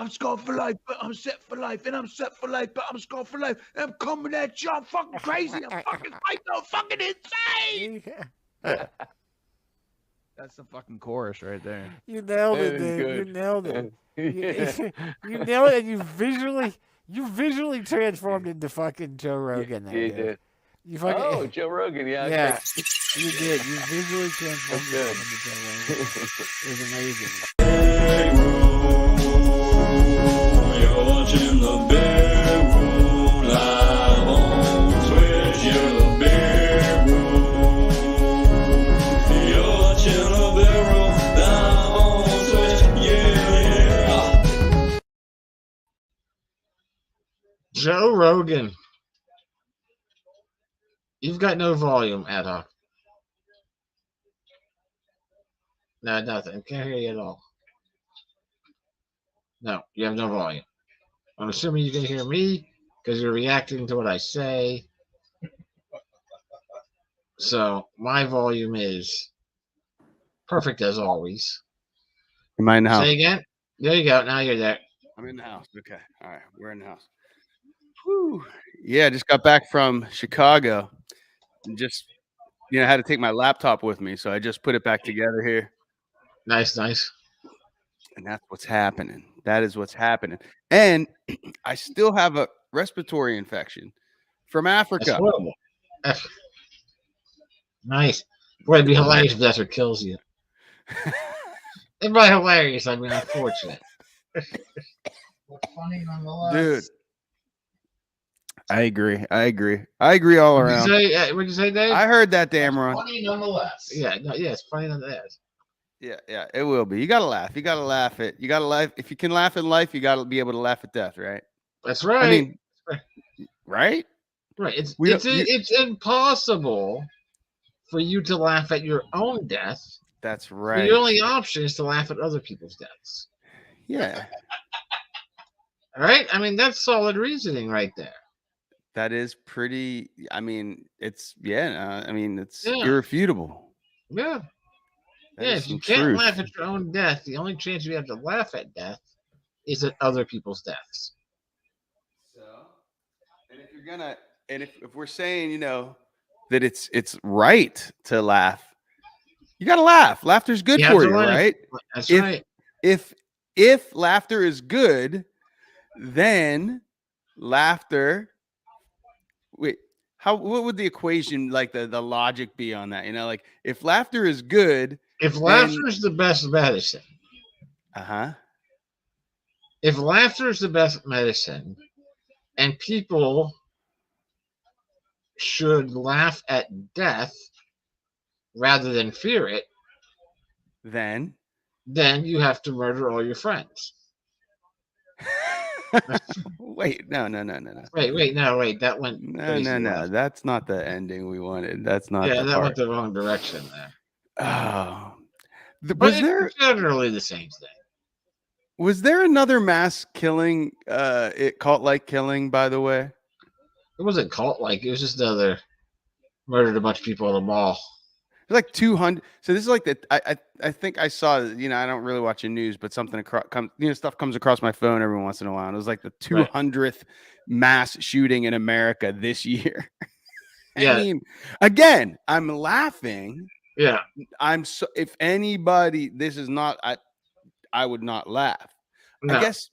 I'm scarred for life, but I'm set for life, and I'm set for life, but I'm scarred for life, and I'm coming at you. I'm fucking crazy. I'm fucking psycho, fucking insane. That's the fucking chorus right there. You nailed That it, is dude. You good. nailed it. Yeah. You nailed it, and you visually transformed into fucking Joe Rogan there, You dude. did. You fucking Oh, Joe Rogan. Yeah. yeah, Okay. you did. You visually transformed That's yourself into Joe Rogan. It was amazing. You're watching the bedroom live on Twitch. You're the bedroom. You're watching the bedroom live on Twitch. Yeah. Joe Rogan. You've got no volume, ad hoc. No, nothing. Can't hear you at all. No, you have no volume. I'm assuming you can hear me because you're reacting to what I say. So my volume is perfect as always. Am I in the house? Say again. There you go. Now you're there. I'm in the house. Okay. All right. We're in the house. Whew. Yeah. Just got back from Chicago. And just, I had to take my laptop with me. So I just put it back together here. Nice, nice. And that's what's happening. That is what's happening. And I still have a respiratory infection from That's Africa. horrible. Nice. Boy, it'd be hilarious if that's what kills you. It'd be hilarious. I mean, unfortunate. But funny nonetheless. Dude. I agree all around. What'd you say, Dave? I heard that, damn Ron. Funny nonetheless. Yeah, it's funny nonetheless. Yeah, it will be. You gotta laugh. You gotta laugh. If you can laugh in life, you gotta be able to laugh at death, right? That's right. I mean, right? Right. It's impossible for you to laugh at your own death. That's right. The only option is to laugh at other people's deaths. Yeah. All right. I mean, that's solid reasoning right there. That is pretty. I mean, it's irrefutable. Yeah. That yeah. is If you some can't truth. laugh at your own death, the only chance you have to laugh at death is at other people's deaths. So, and if you're gonna, and if we're saying, that it's right to laugh, you gotta laugh. Laughter's good for you, right? That's right. If laughter is good, then laughter. Wait, what would the equation, like the logic be on that? Like if laughter is good, if laughter is the best medicine, if laughter is the best medicine, and people should laugh at death rather than fear it, then you have to murder all your friends. Wait, no. Wait, that went no. That's not the ending we wanted. That's not. Yeah, that went the wrong direction there. Oh, was there generally the same thing? Was there another mass killing? Cult-like killing, by the way. It wasn't cult-like. It was just another murdered a bunch of people at a mall. It's like 200. So this is like I think I saw. I don't really watch the news, but something stuff comes across my phone every once in a while. And it was like the 200th mass shooting in America this year. Yeah. I mean, again, I'm laughing. Yeah. If anybody, this is not. I would not laugh. No. I guess.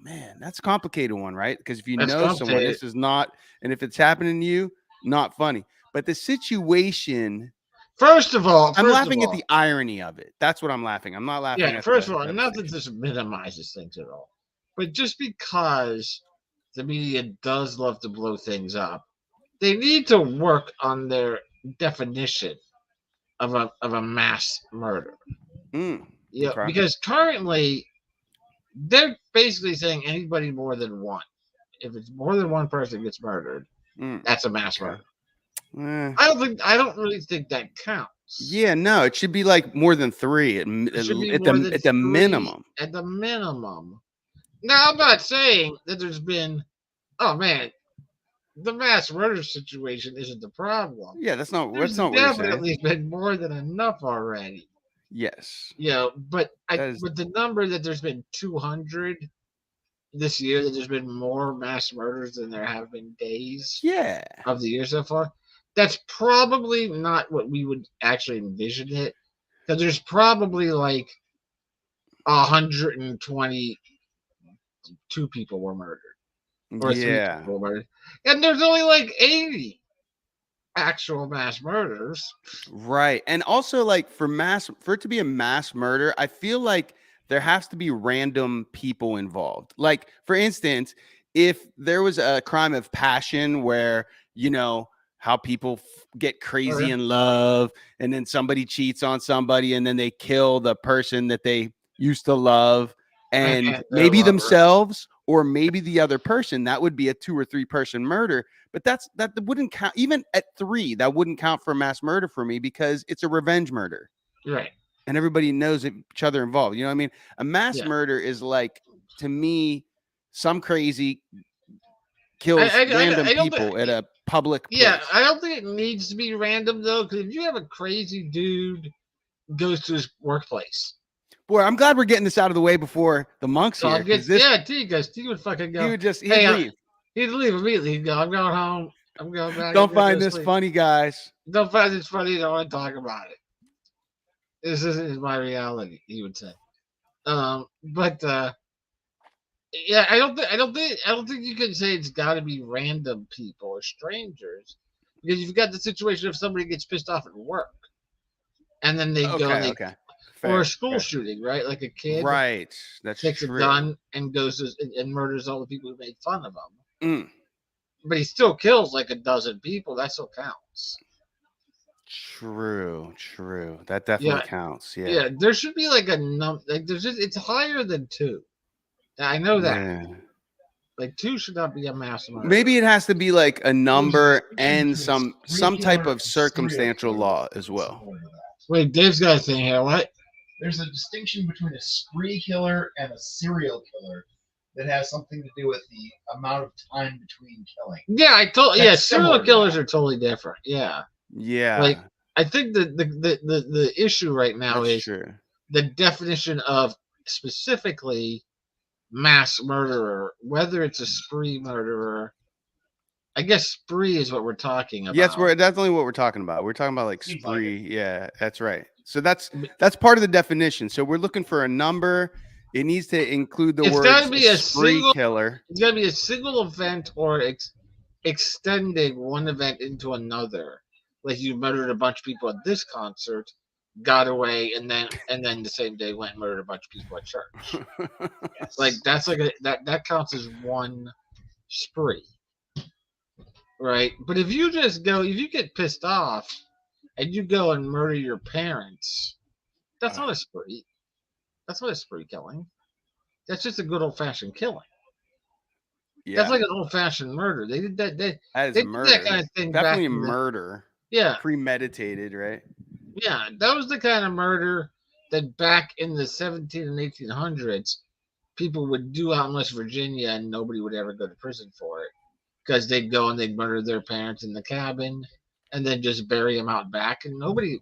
Man, that's a complicated one, right? Because if you know someone, this is not, and if it's happening to you, not funny. But the situation. First of all, I'm laughing at the irony of it. That's what I'm laughing. I'm not laughing. Yeah, first of all, not that this minimizes things at all, but just because the media does love to blow things up, they need to work on their definition of a mass murder. Yeah, okay. Because currently they're basically saying anybody more than one. If it's more than one person gets murdered, that's a mass murder. I don't really think that counts. Yeah, no, it should be like more than 3 at the minimum. At the minimum. Now, I'm not saying that there's been, the mass murder situation isn't the problem. Yeah, that's not what you're saying. There's definitely been more than enough already. Yes. But the number that there's been 200 this year that there's been more mass murders than there have been days Yeah. of the year so far. That's probably not what we would actually envision it, because there's probably like 122 people were murdered, or 3 Yeah. people were murdered, and there's only like 80 actual mass murders. Right. And also, like, for it to be a mass murder, I feel like there has to be random people involved. Like, for instance, if there was a crime of passion where, how people get crazy in love, and then somebody cheats on somebody, and then they kill the person that they used to love, and maybe themselves or maybe the other person, that would be a 2 or 3 person murder. But that wouldn't count. Even at 3, that wouldn't count for mass murder for me, because it's a revenge murder. Right. And everybody knows each other involved. You know what I mean? A mass murder is like, to me, some crazy kills random people at a public place. Yeah, I don't think it needs to be random, though, because if you have a crazy dude goes to his workplace. Boy, I'm glad we're getting this out of the way before the monks here. T would fucking go. He'd leave. He'd leave immediately. He'd go, I'm going home. I'm going back. Don't find this funny, guys. Don't find this funny. Don't want to talk about it. This isn't my reality, he would say. Yeah, I don't think you can say it's got to be random people or strangers, because you've got the situation if somebody gets pissed off at work, and then they go and or a school shooting, right? Like a kid, right? That's takes true. a gun and goes and murders all the people who made fun of him. But he still kills like a dozen people. That still counts. True. That definitely counts. Yeah. Yeah, there should be like a number. Like it's higher than 2. I know that. Yeah. Like 2 should not be a mass murder. Maybe it has to be like a number and some type of circumstantial law as well. Wait, Dave's got a thing here. What? There's a distinction between a spree killer and a serial killer that has something to do with the amount of time between killing. Yeah, serial killers are totally different. Yeah. Yeah. Like, I think the issue right now is the definition of specifically mass murderer, whether it's a spree murderer. I guess spree is what we're talking about. Yes, that's definitely what we're talking about. We're talking about like spree. Yeah, that's right. So that's part of the definition. So we're looking for a number. It needs to include the word spree killer. It's got to be a single event or extending one event into another. Like you murdered a bunch of people at this concert, got away, and then the same day went and murdered a bunch of people at church. Yes. Like that's like that counts as one spree. Right, but if you get pissed off and you go and murder your parents, that's not a spree. That's not a spree killing. That's just a good old fashioned killing. Yeah. That's like an old fashioned murder. They did that. That is murder. That kind of thing. Definitely a murder. Yeah. Premeditated, right? Yeah, that was the kind of murder that back in the 17 and 1800s people would do out in West Virginia, and nobody would ever go to prison for it. Because they'd go and they'd murder their parents in the cabin and then just bury them out back. And nobody,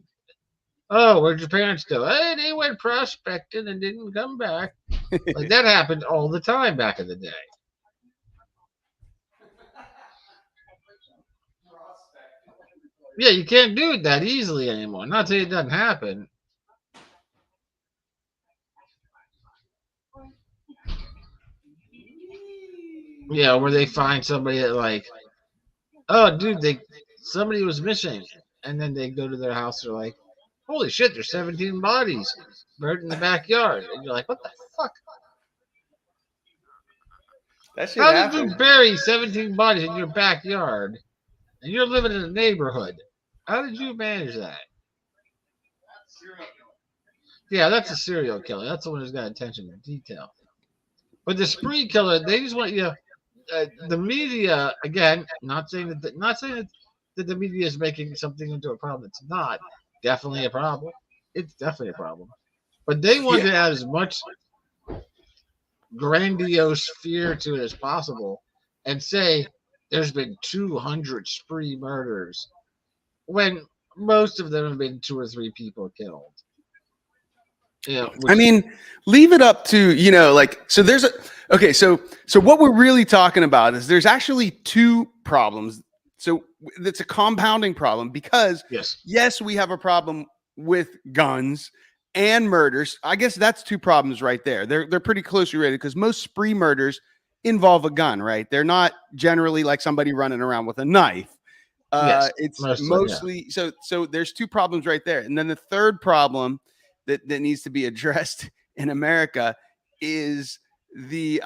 where'd your parents go? Hey, they went prospecting and didn't come back. Like that happened all the time back in the day. Yeah, you can't do it that easily anymore. Not to say it doesn't happen. Yeah, where they find somebody that like, oh, dude, somebody was missing, and then they go to their house. They're like, holy shit, there's 17 bodies buried in the backyard, and you're like, what the fuck? How did you bury 17 bodies in your backyard, and you're living in a neighborhood? How did you manage that? Yeah, that's a serial killer. That's the one who's got attention to detail. But the spree killer, they just want you. The media, again, not saying that the media is making something into a problem. It's not. Definitely a problem. It's definitely a problem. But they want to add as much grandiose fear to it as possible and say there's been 200 spree murders when most of them have been 2 or 3 people killed. I mean, leave it up to, like, so there's Okay, so what we're really talking about is there's actually two problems. So it's a compounding problem because Yes. yes, we have a problem with guns and murders. I guess that's two problems right there. They're pretty closely related because most spree murders involve a gun, right? They're not generally like somebody running around with a knife. Yes. It's Mostly, yeah. mostly so there's two problems right there. And then the third problem that needs to be addressed in America is the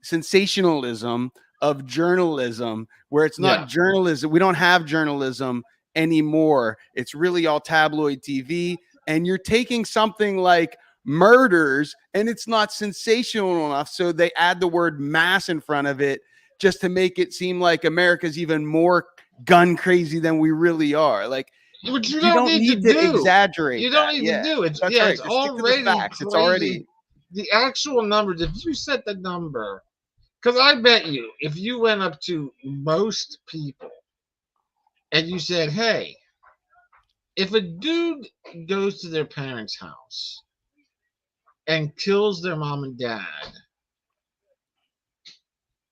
sensationalism of journalism, where it's Yeah. not journalism. We don't have journalism anymore. It's really all tabloid TV. And you're taking something like murders and it's not sensational enough. So they add the word mass in front of it just to make it seem like America's even more gun crazy than we really are. Like, Which you you don't need to do. exaggerate. You don't that. need to do. It's That's yeah, right. it's Just stick to the already facts. crazy. It's already The actual numbers. If you set the number, because I bet you, if you went up to most people and you said, "Hey, if a dude goes to their parents' house and kills their mom and dad,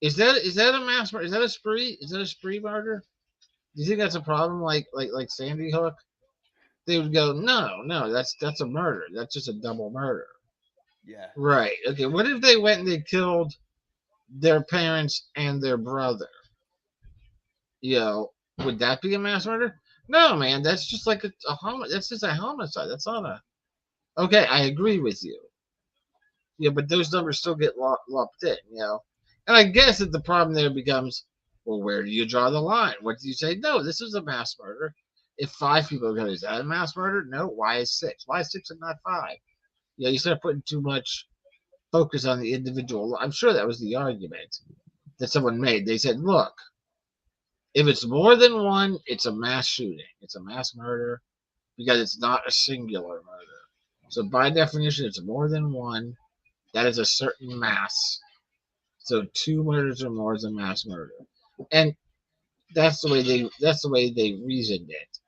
is that a mass murder? Is that a spree? Is that a spree murder? Do you think that's a problem? Like Sandy Hook? They would go, no, that's a murder. That's just a double murder. yeah. Right. Okay. What if they went and they killed their parents and their brother? Would that be a mass murder? No, man. That's just like that's just a homicide. That's not a. Okay, I agree with you. Yeah, but those numbers still get lumped in. And I guess that the problem there becomes, well, where do you draw the line? What do you say? No, this is a mass murder. If 5 people go, is that a mass murder? No. Why is 6? Why is 6 and not 5? You start putting too much focus on the individual. I'm sure that was the argument that someone made. They said, look, if it's more than one, it's a mass shooting. It's a mass murder because it's not a singular murder. So by definition, it's more than one. That is a certain mass. So 2 murders or more is a mass murder. And that's the way they reasoned it.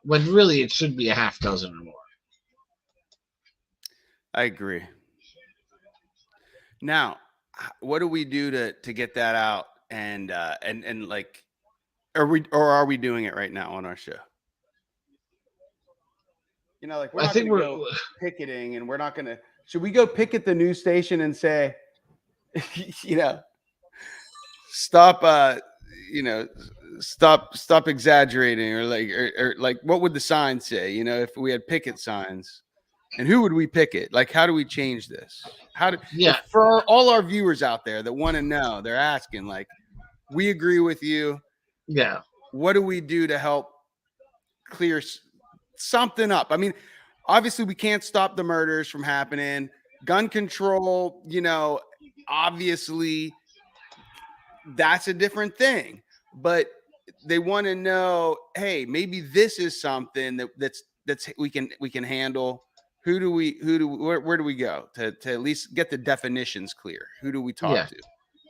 When really it should be a half dozen or more. I agree. Now, what do we do to get that out? And like, are we doing it right now on our show? Like we're not going to go picketing, and we're not going to. Should we go picket the news station and say, stop, stop exaggerating, or like what would the sign say? If we had picket signs. And who would we picket? Like, how do we change this? For all our viewers out there that want to know, they're asking, like, we agree with you. Yeah. What do we do to help clear something up? I mean, obviously we can't stop the murders from happening. Gun control, obviously that's a different thing. But they want to know, hey, maybe this is something that's we can handle. Where do we go to at least get the definitions clear? Who do we talk to?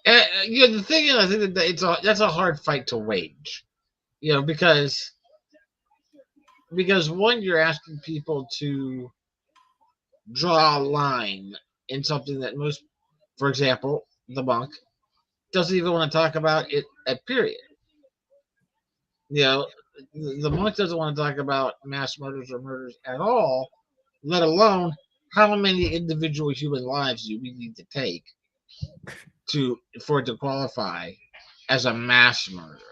The thing is, I think that that's a hard fight to wage, because one, you're asking people to draw a line in something that most, for example, the monk doesn't even want to talk about it at period. The monk doesn't want to talk about mass murders or murders at all, let alone how many individual human lives do we need to take for it to qualify as a mass murder.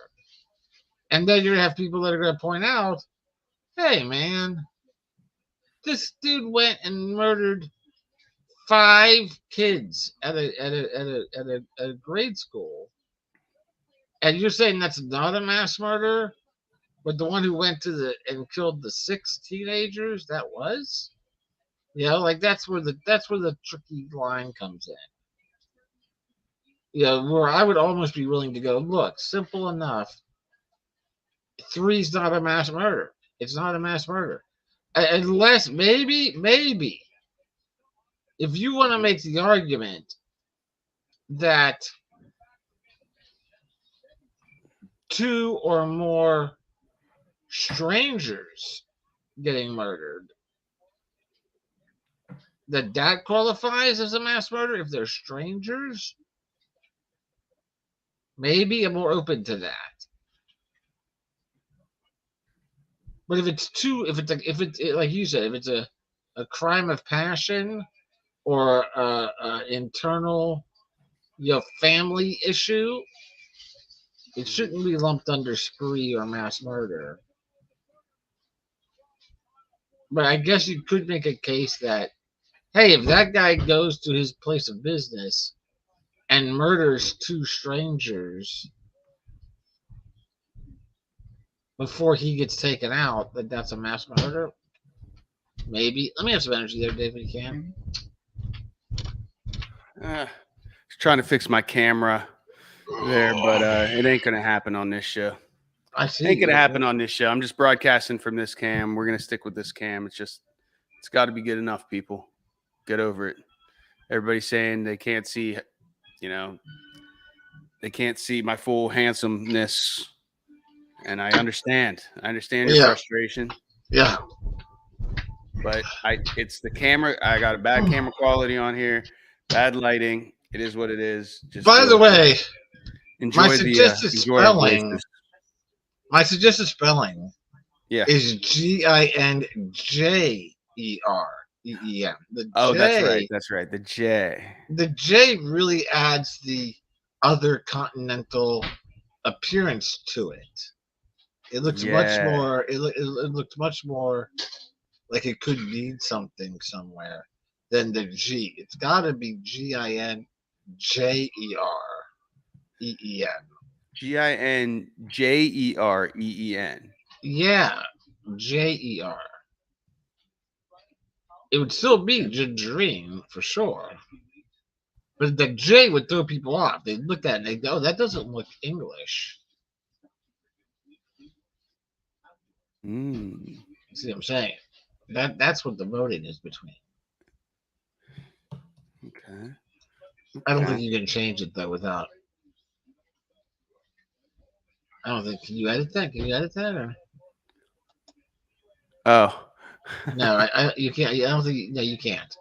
And then you're going to have people that are going to point out, hey, man, this dude went and murdered 5 kids at a grade school. And you're saying that's not a mass murder? But the one who went and killed the 6 teenagers, that was? That's where the tricky line comes in. Where I would almost be willing to go, look, simple enough. 3's not a mass murder. It's not a mass murder. Unless maybe, if you want to make the argument that 2 or more strangers getting murdered that qualifies as a mass murder if they're strangers. Maybe I'm more open to that. But if it's like you said, if it's a crime of passion or a internal, family issue, it shouldn't be lumped under spree or mass murder. But I guess you could make a case that, hey, if that guy goes to his place of business and murders 2 strangers before he gets taken out, that's a mass murder. Maybe. Let me have some energy there, Dave, if you can. Just trying to fix my camera there, but it ain't gonna happen on this show. I see. Ain't gonna happen on this show. I'm just broadcasting from this cam. We're gonna stick with this cam. It's got to be good enough, people. Get over it. Everybody's saying they can't see, they can't see my full handsomeness, and I understand. I understand your frustration. Yeah. But it's the camera. I got a bad camera quality on here, bad lighting. It is what it is. Just by the way, enjoy my suggested spelling. My suggested spelling. Yeah. Is GINJEREEN. Oh, that's right. That's right. The J. The J really adds the other continental appearance to it. It looks much more. It looks much more like it could mean something somewhere than the G. It's got to be GINJEREEN. GINJEREEN. Yeah, JER. It would still be Gingerine for sure. But the J would throw people off. They look at it and they go, oh, that doesn't look English. See what I'm saying? That's what the voting is between. Okay. I don't think you can change it though without. I don't think. Can you edit that? Can you edit that? Or? Oh. No, you can't. I don't think. No, you can't.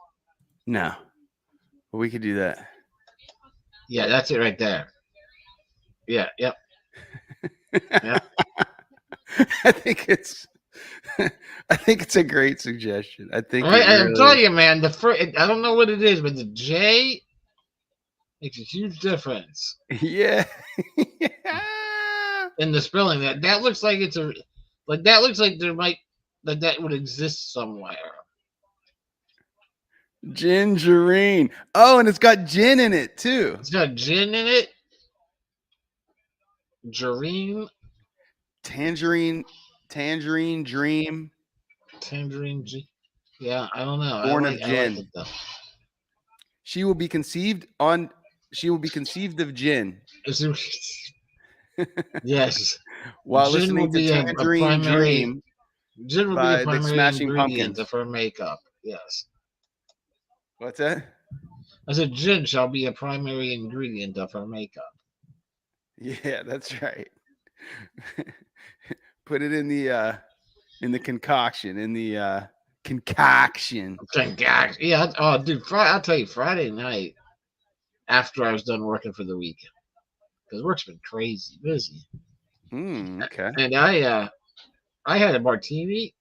No. But we could do that. Yeah, that's it right there. Yeah. Yep. Yep. I think it's a great suggestion. I think. I'm telling you, man. I don't know what it is, but the J makes a huge difference. Yeah. In the spelling, that looks like that looks like that would exist somewhere. Gingerine. Oh, and it's got gin in it too. It's got gin in it. Gingerine. Tangerine dream. Tangerine G. Yeah, I don't know. Born of gin. Like it, though. She will be conceived of gin. Yes. While Gin listening to Tangerine Dream. Gin will be a primary Smashing ingredient Pumpkins. of her makeup. Yes. What's that? I said gin shall be a primary ingredient of her makeup. Yeah, that's right. Put it in the concoction, concoction. Yeah. Oh, dude. I'll tell you, Friday night after I was done working for the weekend, because work's been crazy busy. Okay. And I had a martini.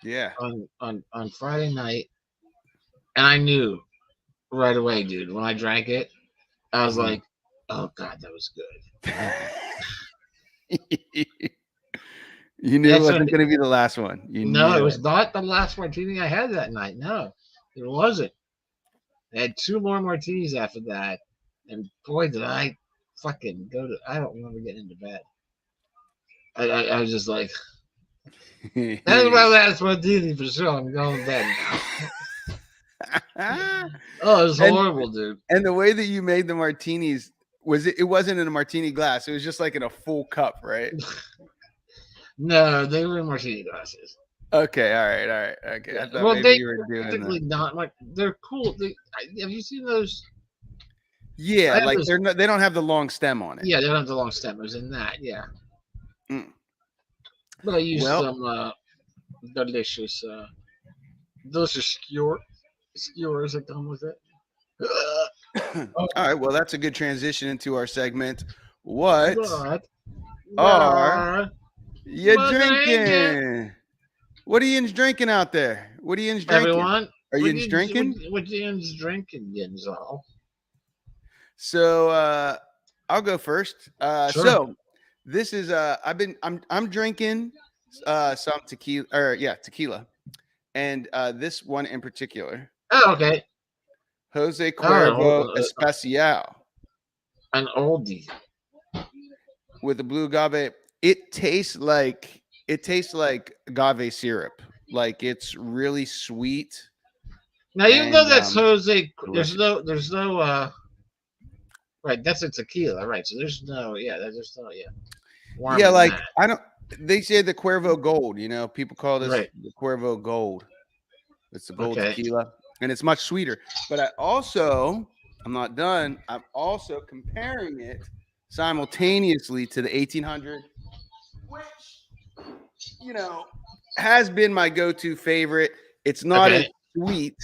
Yeah. On Friday night, and I knew right away, dude. When I drank it, I was like, "Oh God, that was good." You knew it wasn't going to be the last one. No, it was not the last martini I had that night. No, it wasn't. I had 2 more martinis after that, and boy, did I fucking go to. I don't remember getting into bed. I was just like, "That's my last martini for sure. I'm going to bed now." Oh, it was horrible, dude. And the way that you made the martinis it wasn't in a martini glass. It was just like in a full cup, right? No, they were in martini glasses. Okay, all right. Okay. I thought Well, maybe you were doing that. Not like they're cool. Have you seen those? Yeah, like they don't have the long stem on it. Yeah, they don't have the long stem. It was in that, yeah. But I used some delicious skewer. skewers that come with it. All right, well, that's a good transition into our segment. What What are you What drinking? What are you drinking out there? What are you drinking? everyone? Are you drinking? What you drinking, Ginzo? So I'll go first. Sure. So this is I'm drinking some tequila. And this one in particular. Oh, okay. Jose Cuervo Especial. An oldie. With the blue agave. It tastes like agave syrup. Like it's really sweet. Now you know that's Jose. Delicious. There's no right. That's a tequila, right? So there's no warm Yeah, in like that. I don't. They say the Cuervo Gold. You know, people call this Right. the Cuervo Gold. It's the gold Okay. tequila, and it's much sweeter. But I'm not done. I'm also comparing it simultaneously to the 1800, which has been my go-to favorite. It's not as sweet,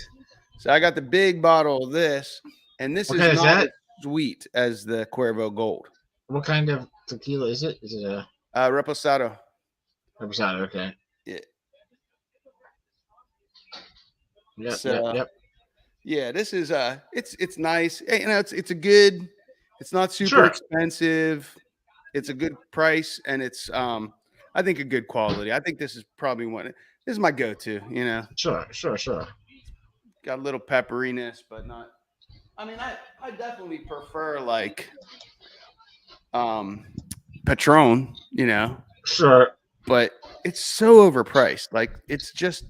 so I got the big bottle of this, and this is not as sweet as the Cuervo Gold. What kind of tequila is it? Is it a Reposado? Reposado? Okay. Yeah. Yep. Yeah, this is it's nice. Hey, it's not super expensive. It's a good price, and it's I think a good quality. I think this is probably this is my go-to, Sure. Got a little pepperiness, but not. I mean, I definitely prefer like Patron, Sure. But it's so overpriced. Like it's just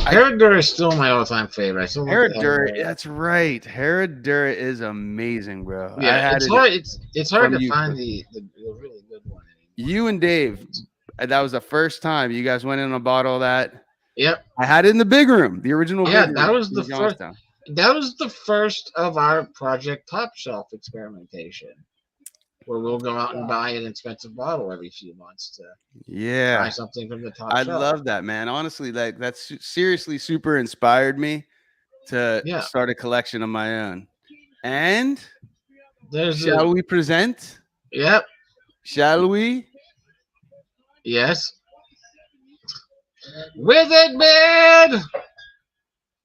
Herradura is still my all-time favorite. Herradura, that's right. Herradura is amazing, bro. Yeah, it's hard to find the really good one anymore. You and Dave, that was the first time you guys went in a bottle of that. Yep. I had it in the big room, the original. Yeah, big that room was the first. That was the first of our Project Top Shelf experimentation, where we'll go out and buy an expensive bottle every few months to buy something from the top shelf. I love that, man. Honestly, like that's seriously super inspired me to start a collection of my own. And shall we present? Yep. Shall we? Yes. Wizard Man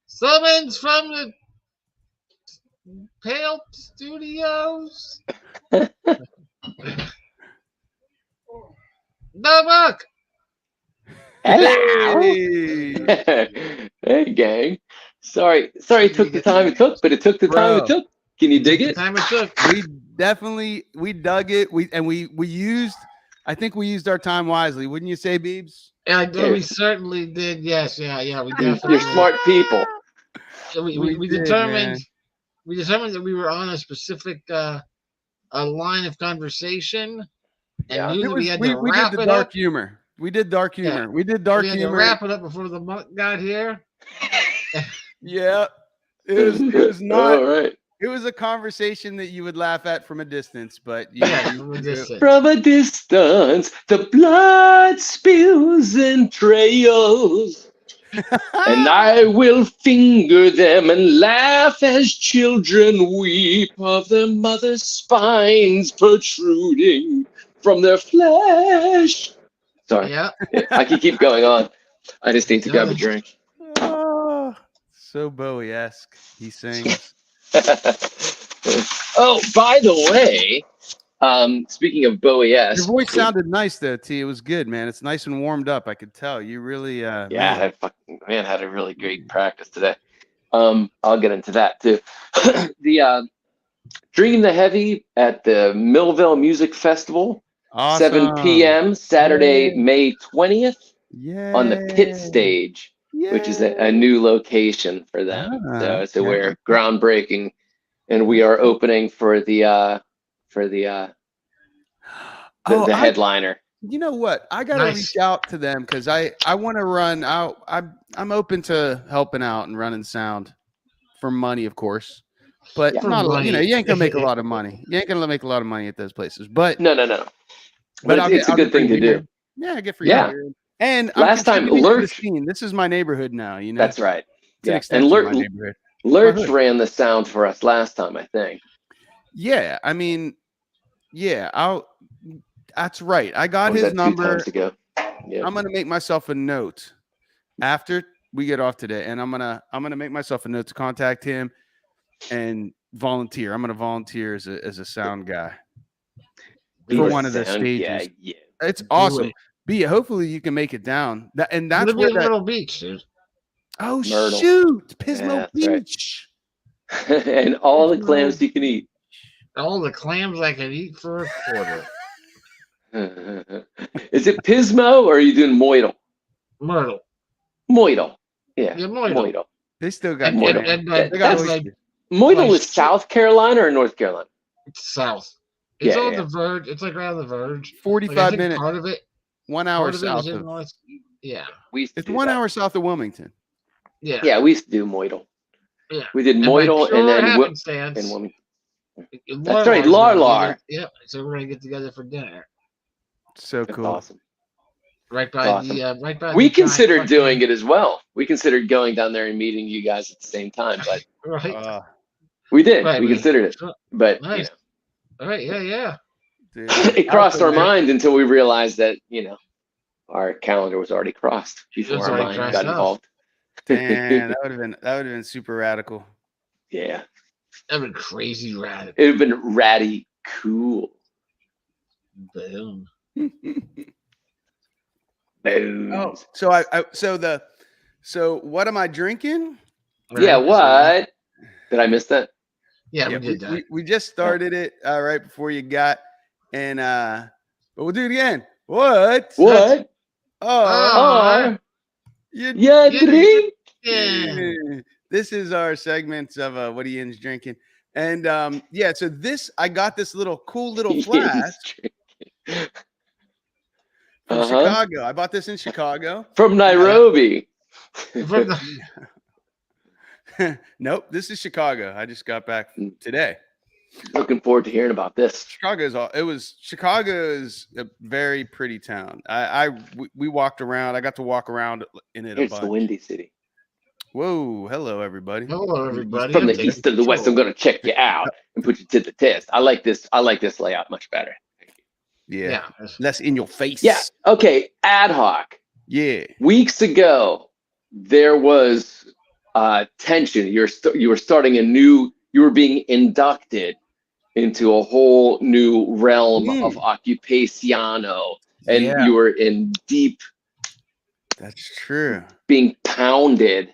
summons from the Pale Studios. No book. Hello. Hey, gang. Sorry it took the time it took, but it took the time it took. Can you dig it? Time it took. We dug it. We used, I think we used our time wisely. Wouldn't you say, Beebs? Yeah, we certainly did. Yes, yeah. We definitely. You're smart people. We determined. We determined that we were on a specific a line of conversation, and knew that we had to wrap it up. Humor. We did dark humor. Yeah. We did dark humor. We had to wrap it up before the monk got here. Yeah, it was not. All right. It was a conversation that you would laugh at from a distance, but from a distance. From a distance, the blood spills and trails. And I will finger them and laugh as children weep of their mother's spines protruding from their flesh. Sorry. Yeah. I can keep going on. I just need to grab a drink. Oh, so Bowie-esque. He sings. Oh, by the way, speaking of Bowie-esque. Your voice sounded nice, though, T. It was good, man. It's nice and warmed up. I could tell. You really... I had a really great practice today. I'll get into that, too. The Dream the Heavy at the Millville Music Festival. Awesome. 7 p.m. Saturday, May 20th. Yeah. On the pit stage, which is a new location for them. So we're groundbreaking, and we are opening for the headliner. You know what? I gotta reach out to them because I want to run out. I'm open to helping out and running sound for money, of course. But not you ain't gonna make a lot of money. You ain't gonna make a lot of money at those places. But no. But it's a good thing to do. Yeah, good for you. And last time, Lurch. This is my neighborhood now. That's right. It's an And extension of my neighborhood. Lurch ran the sound for us last time, I think. Yeah, I mean, yeah, that's right. I got Or was his that 2 number. times ago? Yeah. I'm gonna make myself a note after we get off today, and I'm gonna make myself a note to contact him and volunteer. I'm gonna volunteer as a sound guy for one of the stages. Yeah. It's Do awesome. it. B, hopefully you can make it down. That's Live where in that. Myrtle Beach, dude. Oh Myrtle. shoot, Yeah, Pismo that's right. Beach. And all the clams you can eat. All the clams I could eat for a quarter. Is it Pismo or are you doing Moidle? Myrtle. Moidle. Yeah. Yeah, Moidle. Moidle. They still got And, Moidle. and, they got and oysters. Moidle Like- is South Carolina or North Carolina? it's south. It's Yeah, on yeah. the verge. It's like right on the verge. Like, I 45 think minutes, part of it. 1 hour Part of it south is in of. north. Yeah. We used to It's do 1 that. hour south of Wilmington. Yeah. Yeah, we used to do Moidle. Yeah. We did And by Moidle pure and then happenstance, and Wilmington. Larlar's right, gonna be Larlar. there. Yep. So we're gonna get together for dinner. So That's cool. awesome. Right by Awesome. the right by. We the giant considered fucking- doing it as well. We considered going down there and meeting you guys at the same time, but Right. we did. Right, we man. considered it, Sure. but Nice. All right. Yeah. Dude, it crossed our Alpha, man. mind until we realized that our calendar was already crossed before was our already mind crossed got out. involved. Damn, that would have been super radical. Yeah, That'd been crazy rad. it would have been ratty cool. Boom. Boom. Oh, so what am I drinking? Yeah, Right, so- what? Did I miss that? Yeah, Yeah, we did that. we just started it right before you got, and but we'll do it again. What? What? Oh, you Yeah, drink. Yeah. This is our segments of what Ian's drinking. And yeah, so I got this cool little flask from Chicago. I bought this in Chicago. From Nairobi. From the- Nope, this is Chicago. I just got back today. Looking forward to hearing about this. Chicago is a very pretty town. We walked around. I got to walk around in it a It's the bunch. Windy City. Whoa, hello everybody. Hello, everybody. From I'm the taking east to the west, I'm control. going to check you out and put you to the test. I like this layout much better. Yeah, Yeah. less in your face. Yeah. Okay. Ad hoc. Yeah. Weeks ago, there was tension. You were starting you were being inducted into a whole new realm of occupaziano, and Yeah. you were in deep That's true. being pounded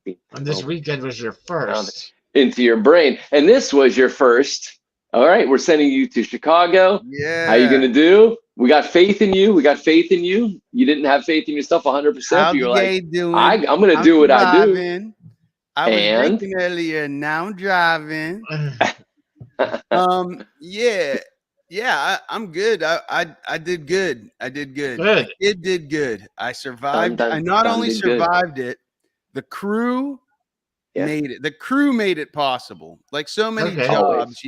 And this weekend was your first. into your brain. And this was your first. All right, we're sending you to Chicago. Yeah. How you gonna do? We got faith in you. You didn't have faith in yourself 100%. How's You were the like, gay doing? I'm gonna do what I do. driving. I was And? drinking earlier. Now I'm driving. Yeah. I'm good. I did good. I did good. Good. It did good. I survived. Dun, I not dun, only did good. survived it, the crew Yeah. made it. The crew made it possible. Like so many Okay. jobs,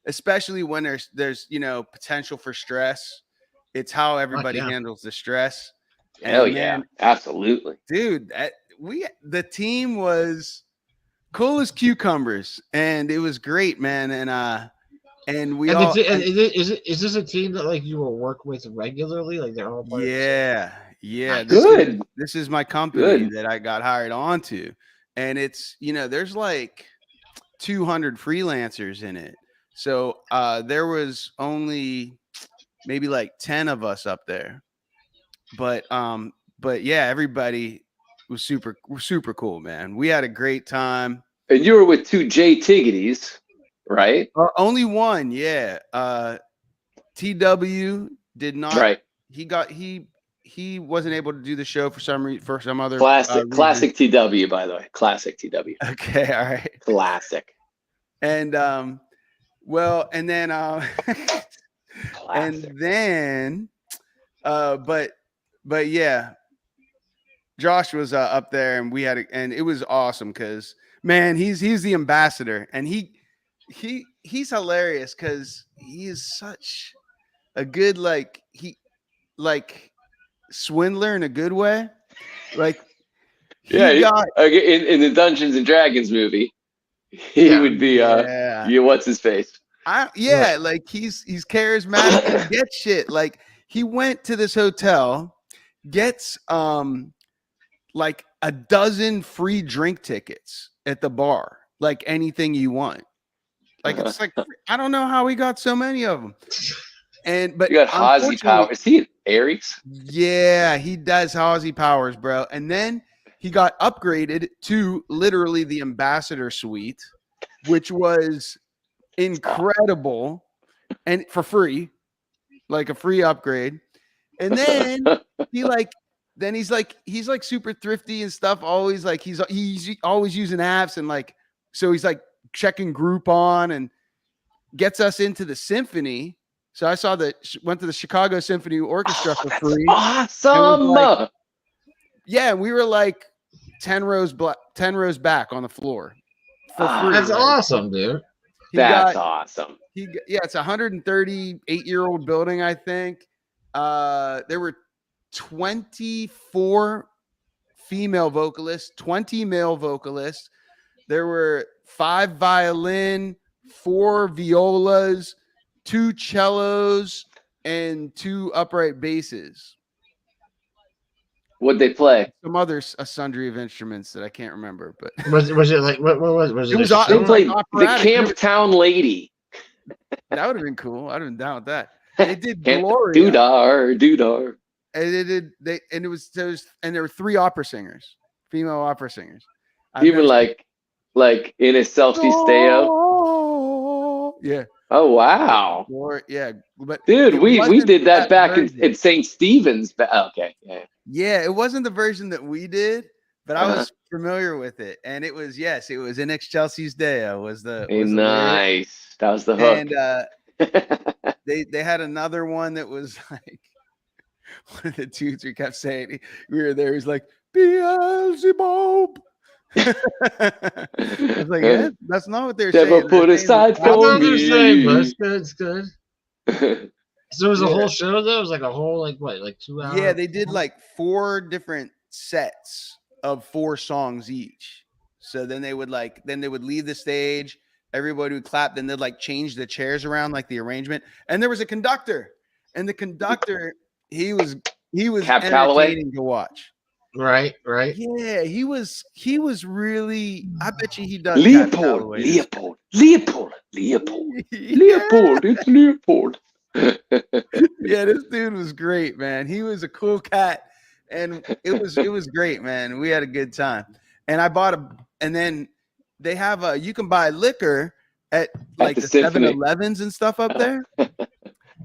especially when there's potential for stress. It's how everybody yeah. handles the stress. Hell And yeah, man, absolutely. dude, the team was cool as cucumbers, and it was great, man. And we all is this a team that like you will work with regularly? Like they're all part of the same- yeah. Good. This is my company Good. that I got hired onto, and it's there's like 200 freelancers in it. So there was only maybe like 10 of us up there, but yeah, everybody was super cool, man. We had a great time. And you were with 2 J Tiggities, right? Only one, yeah. TW did not. Right. He wasn't able to do the show for some other Classic TW, by the way. Classic TW. reason. Okay, all right. Classic. And well, and then Classic. and then but yeah, Josh was up there, and and it was awesome because man, he's the ambassador, and he's hilarious because he is such a good like swindler in a good way. Like He got in the Dungeons and Dragons movie, he would be what's his face? Like he's charismatic and he gets shit. Like he went to this hotel, gets like a dozen free drink tickets at the bar, like anything you want. Like it's like I don't know how he got so many of them. But you got Hazy Powers. Is he an Aries? Yeah, he does Hazy Powers, bro. And then he got upgraded to literally the ambassador suite, which was incredible and for free, like a free upgrade. And then he's like super thrifty and stuff. Always like he's always using apps and like so he's like checking Groupon and gets us into the symphony. So I went to the Chicago Symphony Orchestra for free. Awesome. Like, we were like 10 rows back on the floor for free. That's awesome, dude. That's awesome. It's a 138-year-old building, I think. There were 24 female vocalists, 20 male vocalists. There were 5 violin, 4 violas, 2 cellos, and 2 upright basses. What'd they play? Some other sundry of instruments that I can't remember. But was it like what was it? They played the Camp Town Lady. That would have been cool. I'd have been down with that. They did Gloria. Doodar. And there were 3 opera singers, female opera singers. Even like in Excelsis Deo. Yeah. Oh wow. But dude, we did that back in St. Stephen's. Okay. Yeah, it wasn't the version that we did, but I was familiar with it, and it was in Excelsis Deo was the nice. That was the hook. And they had another one that was like one of the dudes we kept saying we were there. He's like Beelzebub. I was like, that's not what they're saying. Never put aside for me. It's good. So it was a whole show though? It was like a whole like 2 hours? Yeah, they did like 4 different sets of 4 songs each. So then they would leave the stage, everybody would clap, then they'd like change the chairs around, like the arrangement. And there was a conductor. And the conductor, he was entertaining to watch. Right. Yeah, he was really. I bet you he does. Leopold. It's Leopold. Yeah, this dude was great, man. He was a cool cat, and it was great, man. We had a good time. And I bought and then they have you can buy liquor at like the 7-Elevens and stuff up there.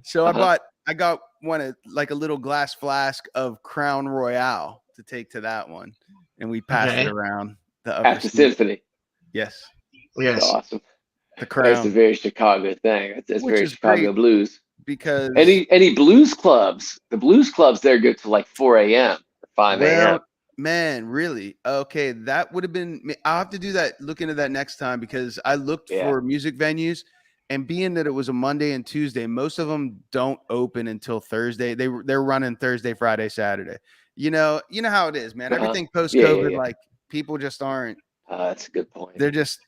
So I got one like a little glass flask of Crown Royale to take to that one, and we passed it around at the symphony. Yes. That's awesome. The Crown. That's a very Chicago thing. That's very Chicago blues. Because any blues clubs, the blues clubs there go to like 4 a.m. or 5 a.m. Man, really? Okay, that would have been. I'll have to do that. Look into that next time because I looked for music venues, and being that it was a Monday and Tuesday, most of them don't open until Thursday. They're running Thursday, Friday, Saturday. You know how it is, man. Everything post COVID, like people just aren't. That's a good point. They're just.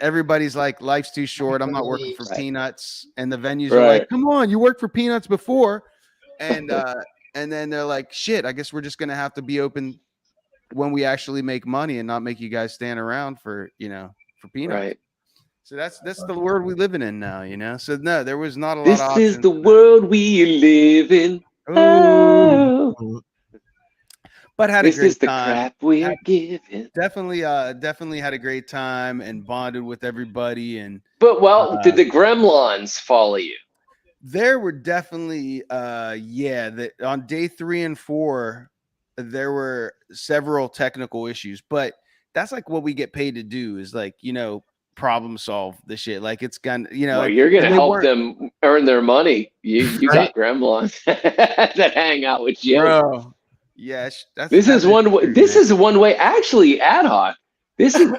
Everybody's like, life's too short. I'm not working for peanuts. And the venues are like, come on, you worked for peanuts before. And then they're like, shit, I guess we're just gonna have to be open when we actually make money and not make you guys stand around for peanuts. Right. So that's the world we living in now, So no, there was not a lot of options. This is the world we live in. Oh. But had a great time. This is the crap we're giving. Definitely had a great time and bonded with everybody. But did the gremlins follow you? There were definitely on day 3 and 4, there were several technical issues. But that's like what we get paid to do is like, problem solve the shit. Like it's gonna, Well, you're gonna help them earn their money. You got gremlins that hang out with you. Bro. Yes, this is one way. Actually, ad hoc.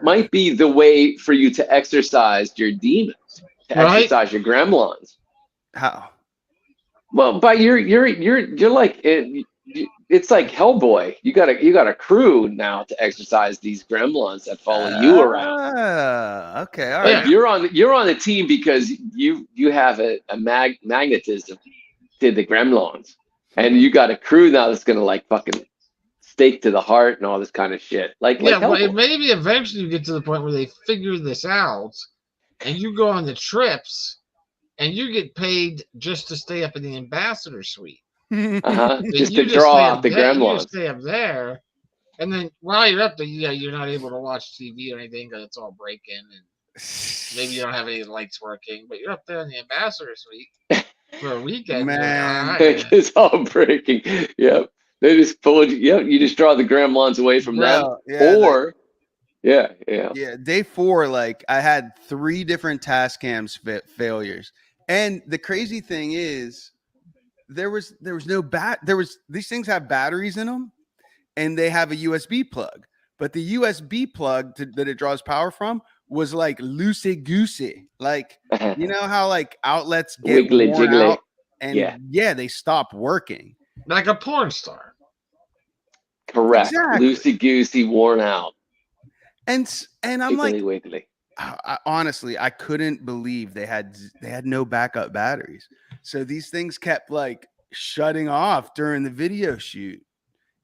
Might be the way for you to exercise your demons, to exercise your gremlins. How? Well, by you're like it's like Hellboy. You got a crew now to exercise these gremlins that follow you around. Okay, all Like right. you're on the team because you have a magnetism to the gremlins, and you got a crew now that's gonna like fucking stake to the heart and all this kind of shit. Like well, Hellboy. maybe eventually you get to the point where they figure this out, and you go on the trips, and you get paid just to stay up in the ambassador suite. Just You to draw stay off up the there, you just gremlins. stay up there, and then while you're up there, you're not able to watch TV or anything because it's all breaking, and maybe you don't have any lights working. But you're up there in the ambassador suite for a weekend. Man. It's all breaking. Yep. They just pulled you. Yep. You just draw the gremlins away from them. Bro, yeah, Or yeah. day 4, like I had 3 different task cams failures, and the crazy thing is, there was no these things have batteries in them, and they have a USB plug, but the USB plug that it draws power from was like loosey goosey, like you know how like outlets get Wiggly worn jiggly. out, and they stop working like a porn star. Correct. Exactly. Loosey goosey, worn out. And I'm Wiggly like, wiggly. honestly, I couldn't believe they had no backup batteries. So these things kept like shutting off during the video shoot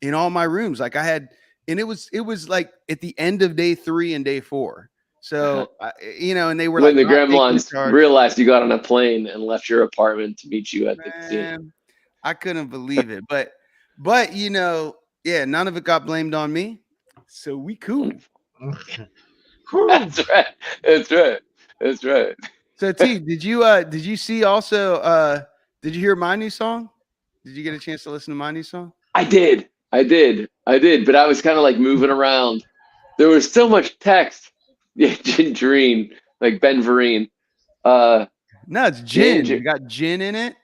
in all my rooms. Like I had, and it was like at the end of day 3 and day 4. So, and they were when like, the gremlins realized you got on a plane and left your apartment to meet you at the casino. I couldn't believe it, but none of it got blamed on me. So we cool. That's right. So T, did you see also? Did you hear my new song? Did you get a chance to listen to my new song? I did, but I was kind of like moving around. There was so much text. Yeah, Gingerine, like Ben Vereen. No, it's gin. You got gin in it.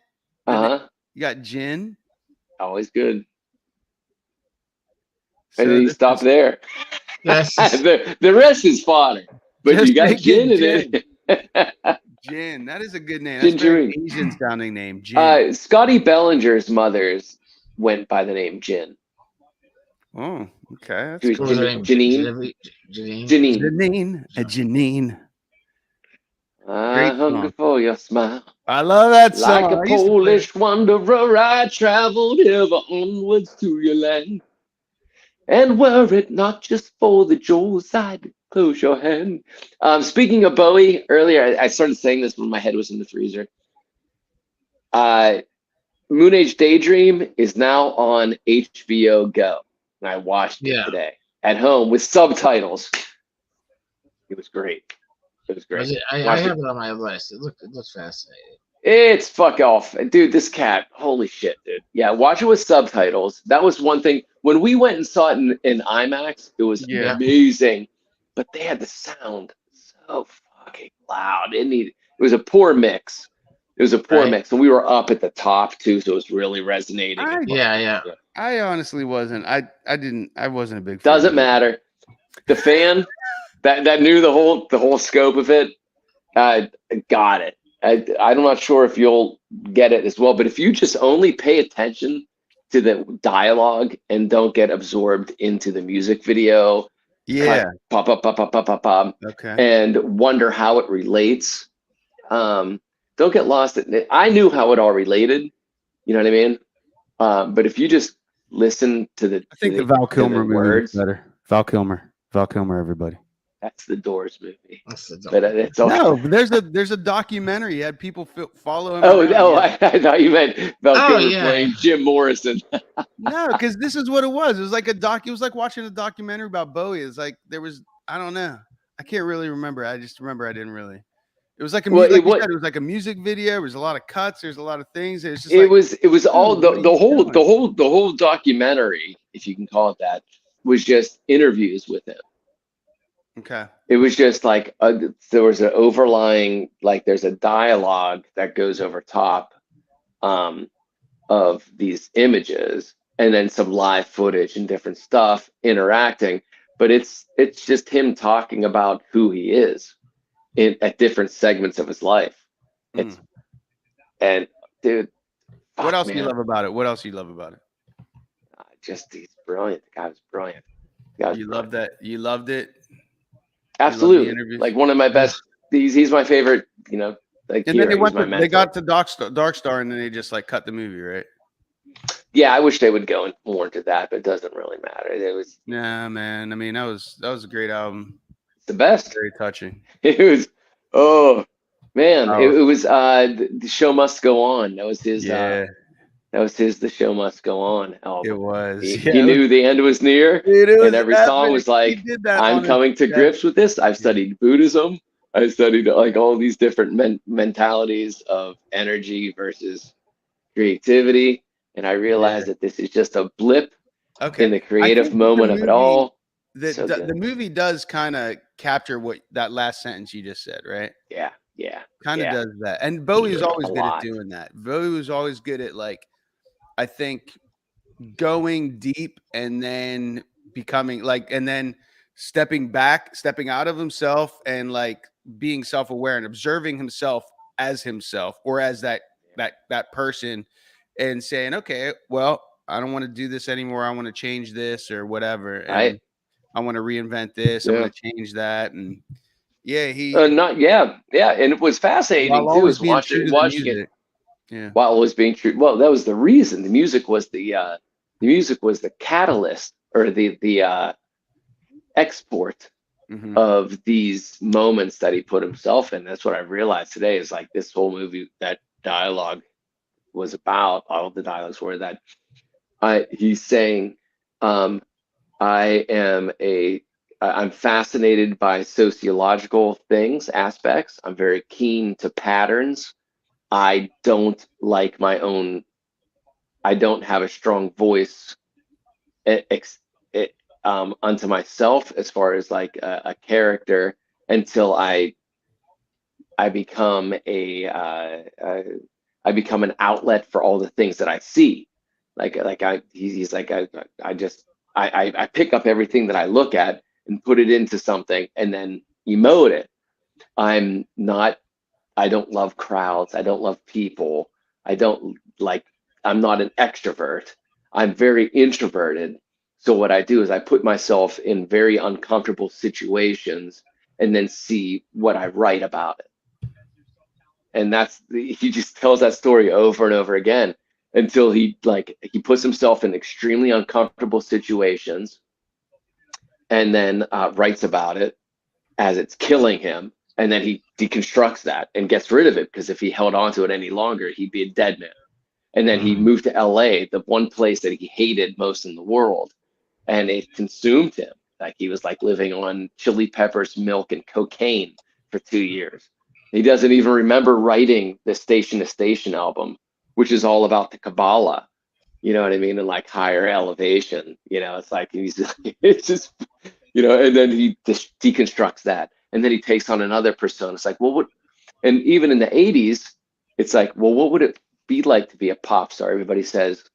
You got gin. Always good. So and then you stop there. Yes. the rest is fodder. But you got gin in it. Gin. That is a good name. That's a very Asian sounding name. Gin. Scotty Bellinger's mother's went by the name Gin. Oh, okay. That's cool. Janine. Janine. I hunger for your smile. I love that song. Like a Polish wanderer, I traveled ever onwards to your land. And were it not just for the jewels, I'd close your hand. Speaking of Bowie, earlier I started saying this when my head was in the freezer. Moon Age Daydream is now on HBO Go. And I watched it today at home with subtitles. It was great. It was great. I have it on my list. It looks fascinating. It's fuck off. Dude, this cat, holy shit, dude. Yeah, watch it with subtitles. That was one thing. When we went and saw it in IMAX, it was amazing. But they had the sound so fucking loud. It was a poor mix. It was a poor mix. And we were up at the top too, so it was really resonating. I honestly wasn't. I wasn't a big fan. Doesn't matter. The fan that knew the whole scope of it, got it. I'm not sure if you'll get it as well, but if you just only pay attention to the dialogue and don't get absorbed into the music video, and wonder how it relates, don't get lost in it. I knew how it all related, you know what I mean? But if you just listen to the, I think the Val Kilmer movie is better. Val Kilmer, everybody. That's the Doors movie. But it's also... No, there's a documentary. You had people follow him. I thought you meant Val Kilmer playing Jim Morrison. No, because this is what it was. It was like It was like watching a documentary about Bowie. It's like I don't know. I can't really remember. I just remember I didn't really. It was like it was like a music video. There was a lot of cuts. There's a lot of things. It was all the whole documentary, if you can call it that, was just interviews with him. Okay. It was just like there was an overlying, like there's a dialogue that goes over top of these images, and then some live footage and different stuff interacting. But it's just him talking about who he is at different segments of his life. And dude, what else do you love about it? What else do you love about it? he's brilliant. The guy was brilliant. The guy was You brilliant. loved that. You loved it. Absolutely. interviews. Like one of my best. He's my favorite. Like And then hero. He's my mentor. they got to Dark Star, and then they just like cut the movie, right? Yeah, I wish they would go more into that, but it doesn't really matter. It was Nah, man. I mean, that was a great album. the best. Very touching. It was. Oh man, Oh. it was. The Show Must Go On. That was his. Yeah, That was his The Show Must Go On album. it was. He knew the end was near, Dude, it was and every song was like, I'm coming to grips with this. I've studied Buddhism. I studied like all these different mentalities of energy versus creativity. And I realized that this is just a blip in the creative moment of it all. The movie does kind of capture what that last sentence you just said, right? Yeah. Kind of does that. And Bowie was always good at doing that. Bowie was always good at, like, I think, going deep and then becoming like, and then stepping out of himself and like being self-aware and observing himself as himself or as that person and saying, okay, well, I don't want to do this anymore. I want to change this or whatever. And I want to reinvent this. I want to change that. And and it was fascinating too, is watching it. Yeah. While it was being true. Well, that was the reason. The music was the catalyst or the export of these moments that he put himself in. That's what I realized today, is like this whole movie, that dialogue was about, all of the dialogues were that he's saying, I'm fascinated by sociological aspects. I'm very keen to patterns. I don't have a strong voice unto myself as far as like a character until I become I become an outlet for all the things that I see. He's like, I pick up everything that I look at and put it into something and then emote it. I don't love crowds. I don't love people. I'm not an extrovert. I'm very introverted. So what I do is I put myself in very uncomfortable situations and then see what I write about it. And he just tells that story over and over again until he puts himself in extremely uncomfortable situations and then writes about it as it's killing him. And then he deconstructs that and gets rid of it, because if he held on to it any longer, he'd be a dead man. And then he moved to LA, the one place that he hated most in the world. And it consumed him. Like he was like living on chili peppers, milk, and cocaine for 2 years. He doesn't even remember writing the Station to Station album, which is all about the Kabbalah. You know what I mean? And like higher elevation. It's like it's just, and then he deconstructs that. And then he takes on another persona. It's like, well, and even in the 80s, it's like, well, what would it be like to be a pop star? Everybody says,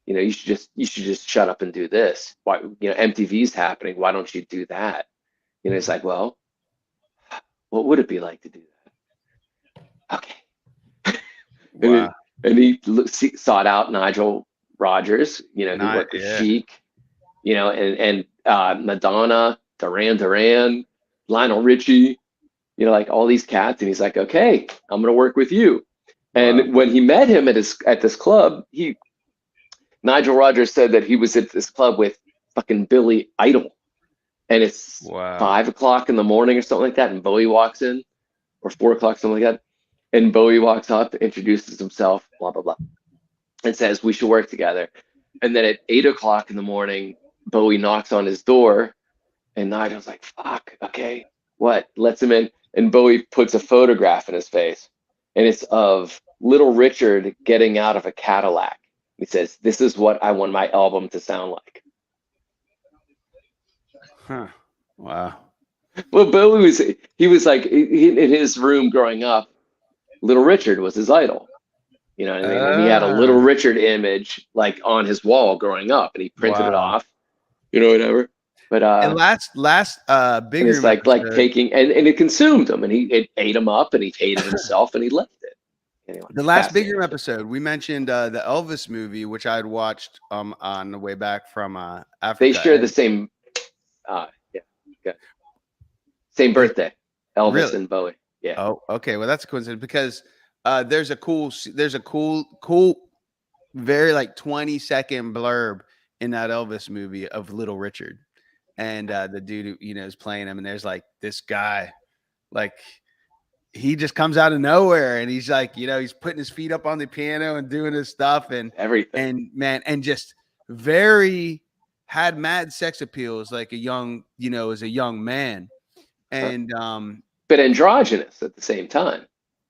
you should just shut up and do this. Why, MTV's happening. Why don't you do that? It's like, well, what would it be like to do that? Okay. Wow. and he sought out Nigel Rodgers, who worked with Chic, and Madonna, Duran, Lionel Richie, like all these cats. And he's like, okay, I'm going to work with you. And when he met him at this club, Nigel Rodgers said that he was at this club with fucking Billy Idol. And it's 5 o'clock in the morning or something like that. And Bowie walks in, or 4 o'clock, something like that. And Bowie walks up, introduces himself, blah, blah, blah, and says, we should work together. And then at 8 o'clock in the morning, Bowie knocks on his door. And Nigel's like, fuck, okay, what? Lets him in. And Bowie puts a photograph in his face. And it's of Little Richard getting out of a Cadillac. He says, this is what I want my album to sound like. Huh. Wow. Well, Bowie was like, in his room growing up, Little Richard was his idol. You know what I mean? And he had a Little Richard image like on his wall growing up, and he printed it off, whatever. But and last big, it's like taking and it consumed him, and it ate him up, and he hated himself, and he left it. Anyway, The last Big fascinating Room shit. episode, we mentioned the Elvis movie, which I had watched on the way back from Africa. They share the same, yeah, good. Same birthday, Elvis Really? and Bowie. Yeah. Oh, okay. Well, that's a coincidence because there's a cool, very like 20-second blurb in that Elvis movie of Little Richard, and the dude who is playing him, and there's like this guy, like he just comes out of nowhere, and he's like, he's putting his feet up on the piano and doing his stuff, and everything, and just very had mad sex appeals, like a young, as a young man, and but androgynous at the same time.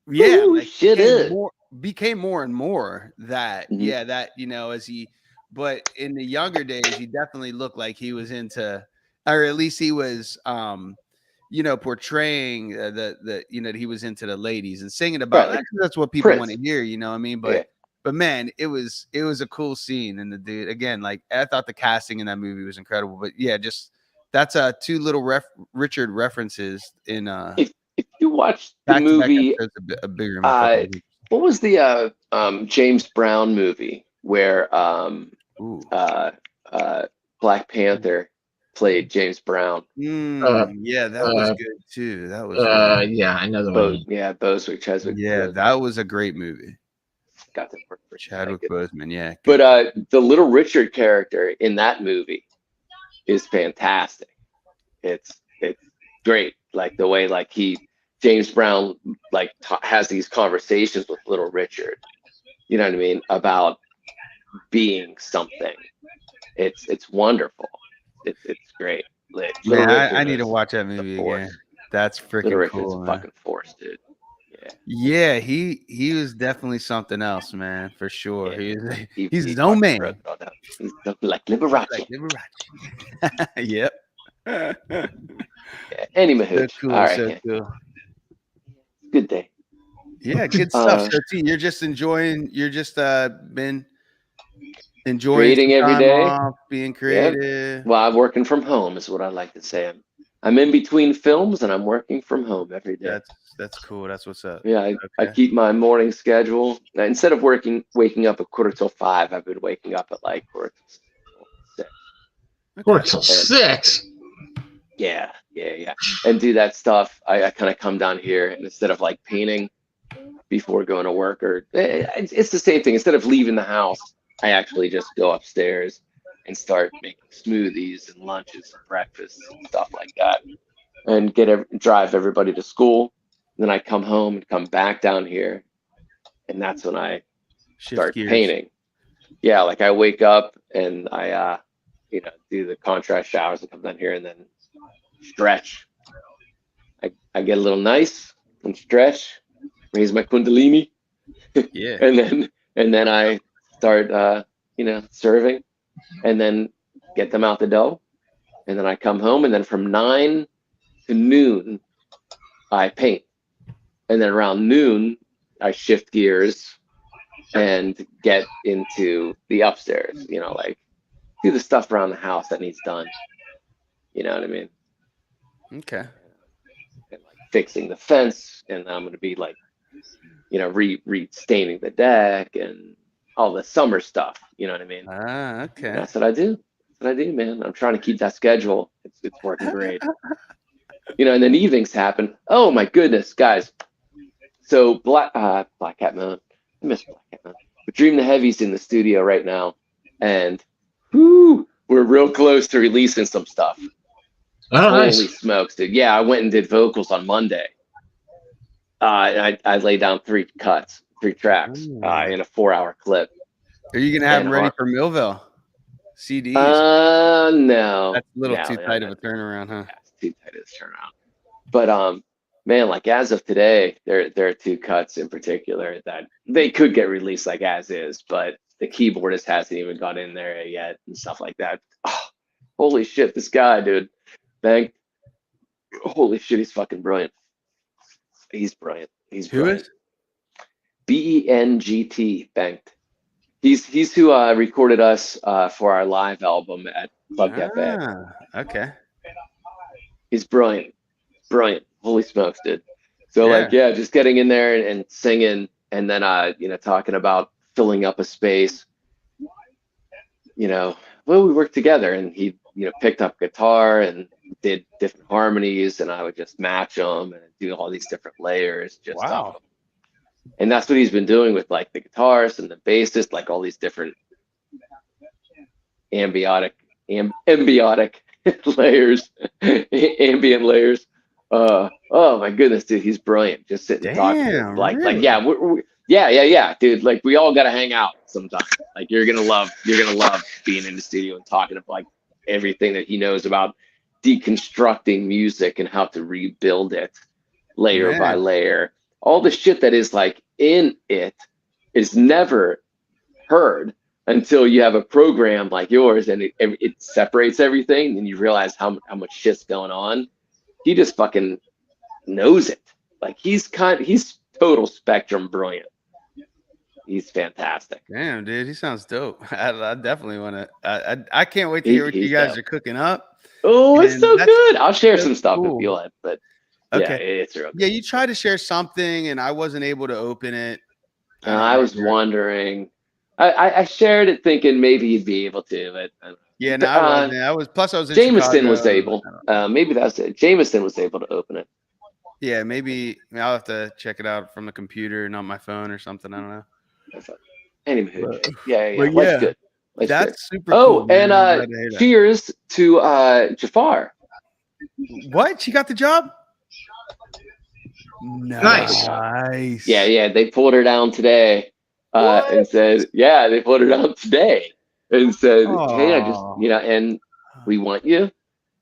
Yeah, ooh, like shit became more and more that, that as he, but in the younger days, he definitely looked like he was into, or at least he was, portraying that he was into the ladies and singing about. Right, like that's what people want Prince. to hear, you know what I mean? But but man, it was a cool scene, and the dude again, like I thought the casting in that movie was incredible. But yeah, just that's two little Richard references in if you watch the movie, a bigger what was the James Brown movie where Black Panther played James Brown? Yeah, that was good too. That was yeah, I know the one. Yeah, Boswick, Chadwick. Yeah, that was a great movie. Got to work for Chadwick Boseman. Yeah, but the Little Richard character in that movie is fantastic. It's great, like the way like James Brown like has these conversations with Little Richard, you know what I mean, about being something. It's wonderful. It's great. Like, man, I need to watch that movie again. That's freaking cool, man. Fucking force, dude. Yeah, he was definitely something else, man, for sure. Yeah. He's his own man. He's like Liberace. Yep. Any Mahooch. So cool, all right, so cool. Good day. Yeah, good stuff. So T, you're just been enjoying creating every day, off, being creative. Yep. Well, I'm working from home is what I like to say. I'm in between films and I'm working from home every day. That's cool. That's what's up. Yeah, I keep my morning schedule. Now, instead of waking up at 4:45, I've been waking up at like 4:06. 4:06. Yeah. And do that stuff. I kind of come down here, and instead of like painting before going to work, or it's the same thing. Instead of leaving the house, I actually just go upstairs and start making smoothies and lunches and breakfasts and stuff like that, and drive everybody to school. Then I come home and come back down here, and that's when I start painting. Yeah, like I wake up and I do the contrast showers and come down here and then stretch. I get a little nice and stretch, raise my kundalini. Yeah. and then I start serving, and then get them out the dough, and then I come home, and then from 9 to noon I paint, and then around noon I shift gears and get into the upstairs, like do the stuff around the house that needs done, you know what I mean? Okay. And like fixing the fence, and I'm going to be like re-staining the deck and all the summer stuff, you know what I mean? Okay. And that's what I do. Man. I'm trying to keep that schedule. It's working great. And then evenings happen. Oh my goodness, guys. So Black Cat Moon. I miss Black Cat Moon. But Dream the Heavy's in the studio right now, and we're real close to releasing some stuff. Oh, nice. Holy smokes, dude. Yeah, I went and did vocals on Monday. I laid down 3 tracks in a 4-hour clip. Are you gonna have them ready for Millville CDs? No. That's a little too tight of a turnaround, huh? Yeah, it's too tight of a turnaround. But man, like as of today, there are 2 cuts in particular that they could get released like as is, but the keyboardist hasn't even got in there yet and stuff like that. Oh, holy shit, this guy, dude. Bang. Holy shit, he's fucking brilliant. He's brilliant. Who is? BENGT, Banked. He's who recorded us for our live album at Club Cafe. Okay. He's brilliant. Holy smokes, dude. So just getting in there and singing and then talking about filling up a space. Well, we worked together, and he picked up guitar and did different harmonies, and I would just match them and do all these different layers just off Wow. of. And that's what he's been doing with like the guitarist and the bassist, like all these different ambient layers, ambient layers. Oh my goodness, dude, he's brilliant. Just sitting and talking to him, like really? yeah, dude. Like we all gotta hang out sometime. Like you're gonna love being in the studio and talking about like everything that he knows about deconstructing music and how to rebuild it layer by Man. layer. All the shit that is like in it is never heard until you have a program like yours, and it separates everything, and you realize how much shit's going on. He just fucking knows it. Like he's total spectrum brilliant. He's fantastic. Damn, dude, he sounds dope. I definitely want to. I can't wait to hear what you He's guys dope. are cooking up. Oh, it's And so that's good. I'll share so some stuff cool. if you like, but Okay. yeah, it's real good. Yeah, you tried to share something, and I wasn't able to open it. I was wondering. I shared it thinking maybe you'd be able to, but Yeah, no, I wasn't. Plus, I was in Jameson Chicago. was able. Maybe that's it. Jameson was able to open it. Yeah, maybe I'll have to check it out from the computer, not my phone or something. I don't know. Anyway, But yeah. yeah, Life's good. Life's that's good. super cool. Man. I'm glad And to hear that. cheers to Jafar. What? She got the job? Nice. Nice. Yeah. They pulled her down today, and said, yeah, they pulled her down today, and said, hey, I just, and we want you.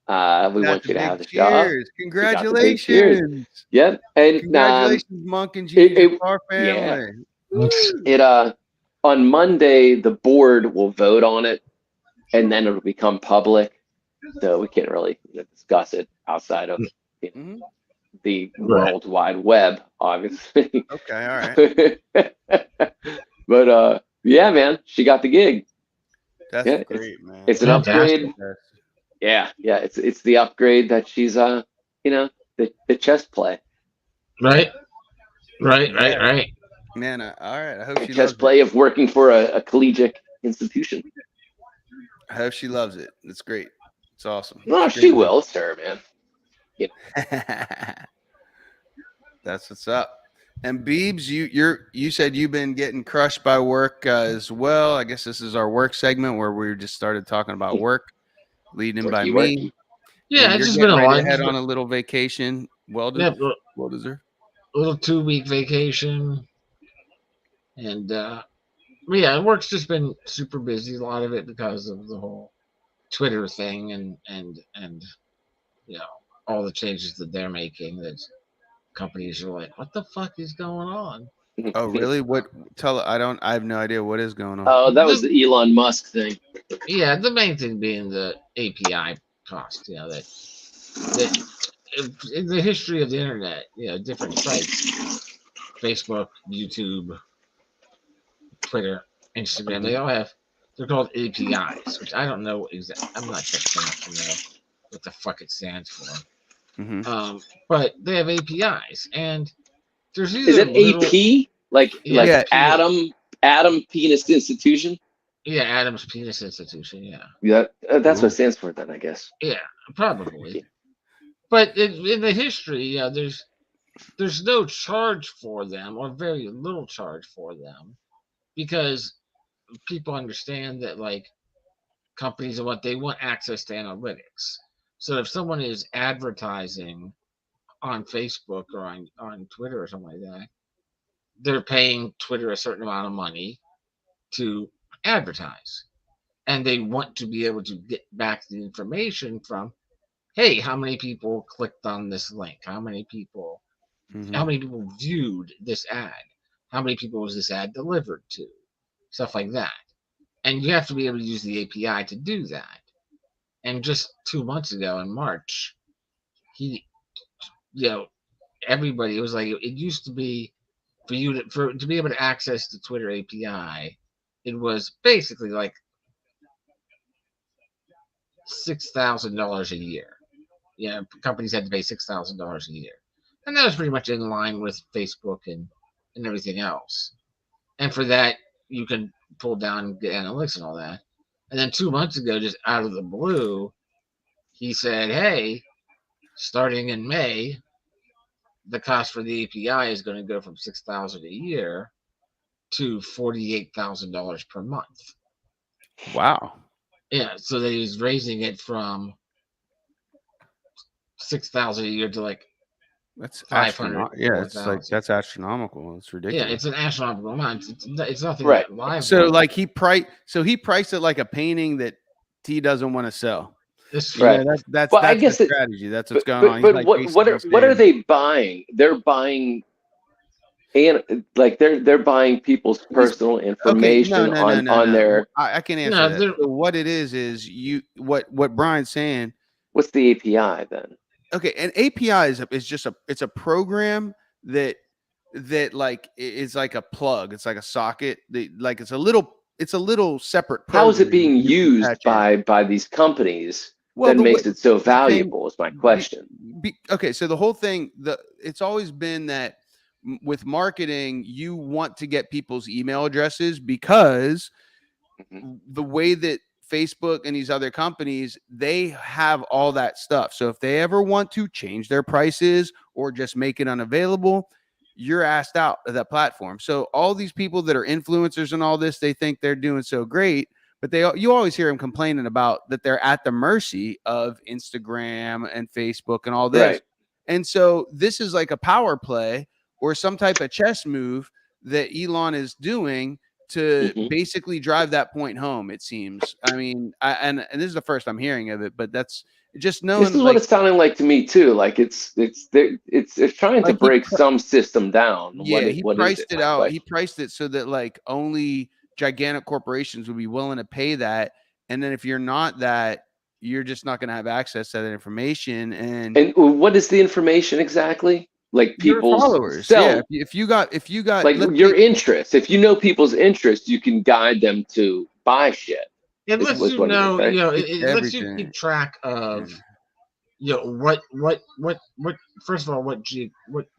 We want you to have the job. Congratulations. Yep. And congratulations, Monk and Jafar family. Yeah. On Monday, the board will vote on it, and then it'll become public. So we can't really discuss it outside of the World Wide Web, obviously. Okay, all right. But yeah, man, she got the gig. That's great, man. It's an upgrade. Yeah, it's the upgrade that she's the chess play. Right. Man, all right. I hope she chess loves play it. of working for a collegiate institution. I hope she loves it. It's great. It's awesome. No, she will. It's her, man. That's what's up. And Beebs, you said you've been getting crushed by work as well. I guess this is our work segment where we just started talking about work, leading by me. Worky. Yeah, it's just been a lot. Head on a little vacation. Well deserved. A little 2-week vacation, and yeah, work's just been super busy. A lot of it because of the whole Twitter thing and all the changes that they're making. That companies are like, what the fuck is going on? Oh, really? What? I have no idea what is going on. Oh, that was the Elon Musk thing. Yeah, the main thing being the API cost. That in the history of the internet, different sites, Facebook, YouTube, Twitter, Instagram, they all have, they're called APIs, which I don't know exactly. I'm not enough to know what the fuck it stands for. But they have APIs, and there's either is it AP like Atom Penis Institution? Yeah, Adam's Penis Institution. Yeah, that's what it stands for then, I guess. Yeah, probably. But in the history, there's no charge for them, or very little charge for them, because people understand that like companies and what they want access to analytics. So if someone is advertising on Facebook or on Twitter or something like that, they're paying Twitter a certain amount of money to advertise, and they want to be able to get back the information from, hey, how many people clicked on this link? How many people viewed this ad? How many people was this ad delivered to? Stuff like that. And you have to be able to use the API to do that. And just 2 months ago in March, everybody, it was like, it used to be for you to be able to access the Twitter API, it was basically like $6,000 a year. Companies had to pay $6,000 a year, and that was pretty much in line with Facebook and and everything else. And for that, you can pull down the analytics and all that. And then 2 months ago, just out of the blue, he said, "Hey, starting in May, the cost for the API is going to go from $6,000 a year to $48,000 per month." Wow. Yeah, so that he's raising it from 6,000 a year to like That's 500 astronomical. Yeah, or it's like 1,000. that's astronomical. It's Yeah, ridiculous. it's an astronomical amount. It's nothing Right. that live. So does. like he priced it like a painting that T doesn't want to sell. It's You Right. know, that's Well, I the guess it, strategy. That's what's but going but on. He's but like what basically are saying, they buying? They're buying and like they're buying people's he's personal okay. information on their. I can answer no, that. So what it is you what Brian's saying. What's the API then? Okay, an API is just it's a program that like is like a plug. It's like a socket. Like it's a little separate program. How is it being you can used attach in. by these companies Well, that the way makes it so the thing valuable is my question. okay, so the whole thing, it's always been that with marketing, you want to get people's email addresses because Mhm. the way that Facebook and these other companies, they have all that stuff. So if they ever want to change their prices or just make it unavailable, you're asked out of that platform. So all these people that are influencers and all this, they think they're doing so great, but you always hear them complaining about that they're at the mercy of Instagram and Facebook and all this. Right. And so this is like a power play or some type of chess move that Elon is doing to Mhm. basically drive that point home. It seems. I mean, and this is the first I'm hearing of it, but that's just knowing. This is what like, it's sounding like to me too. Like it's trying to like break some system down. yeah, he What is it? priced it My out. He question. priced it so that like only gigantic corporations would be willing to pay that, and then if you're not that, you're just not going to have access to that information. And And what is the information exactly? Like your people's followers, yeah. self, If you got, like let's your say, interests. If you know people's interests, you can guide them to buy shit. It lets Was you what you're know, saying. it lets you everything. keep track of, what first of all, what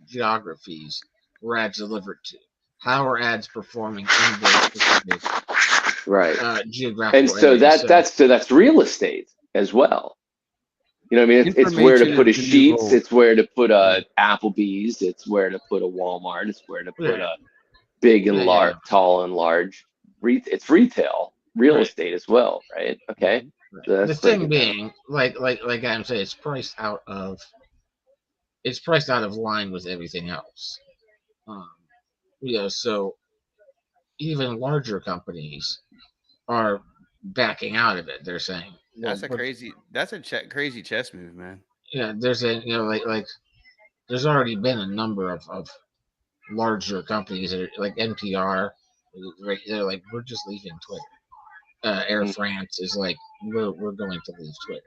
geographies were ads delivered to, how are ads performing in those specific Right. geographical And so areas. that's real estate as well. You know what I mean? It's where to Information put a is the new Sheets. gold. It's where to put a Applebee's. It's where to put a Walmart. It's where to put a big and large, tall and large. It's retail, real estate as well, right? Okay. So The thing being, like I'm saying, it's priced out of line with everything else. So even larger companies are backing out of it. They're saying, That's a crazy chess move, man. yeah, there's a like there's already been a number of larger companies that are like NPR, right? They're like, we're just leaving Twitter. Air France is like, we're going to leave Twitter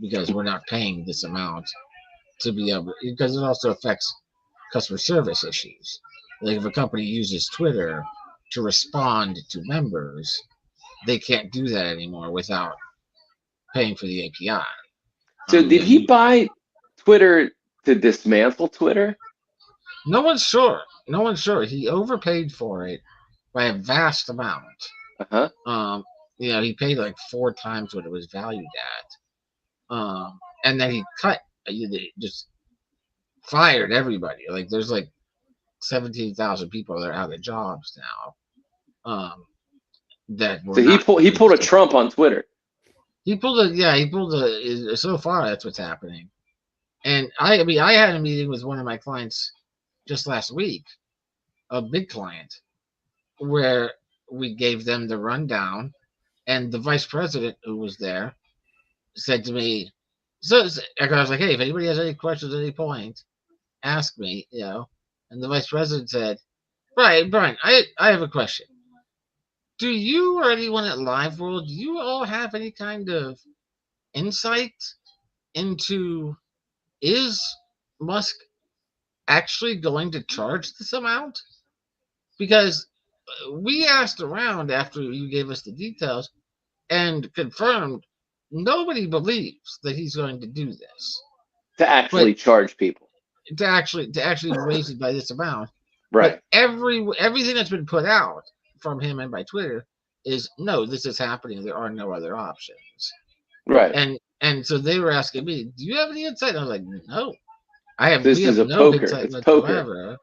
because we're not paying this amount to be able, because it also affects customer service issues. Like if a company uses Twitter to respond to members, they can't do that anymore without paying for the API. So did he buy Twitter to dismantle Twitter? No one's sure. No one's sure. He overpaid for it by a vast amount. Uh-huh. He paid like 4 times what it was valued at. And then he just fired everybody. Like there's like 17,000 people that are out of jobs now. That were So he pulled a Trump on Twitter. He pulled a. So far, that's what's happening. And I had a meeting with one of my clients just last week, a big client, where we gave them the rundown, and the vice president who was there said to me, so I was like, hey, if anybody has any questions at any point, ask me, And the vice president said, Brian, I have a question. Do you or anyone at Live World, do you all have any kind of insight into, is Musk actually going to charge this amount? Because we asked around after you gave us the details and confirmed nobody believes that he's going to do this. To actually charge people. To actually raise it by this amount. Right. But everything that's been put out from him and by Twitter is no, this is happening. There are no other options. Right. And so they were asking me, do you have any insight? And I was like, no, This we is have a no poker. insight It's poker. whatsoever.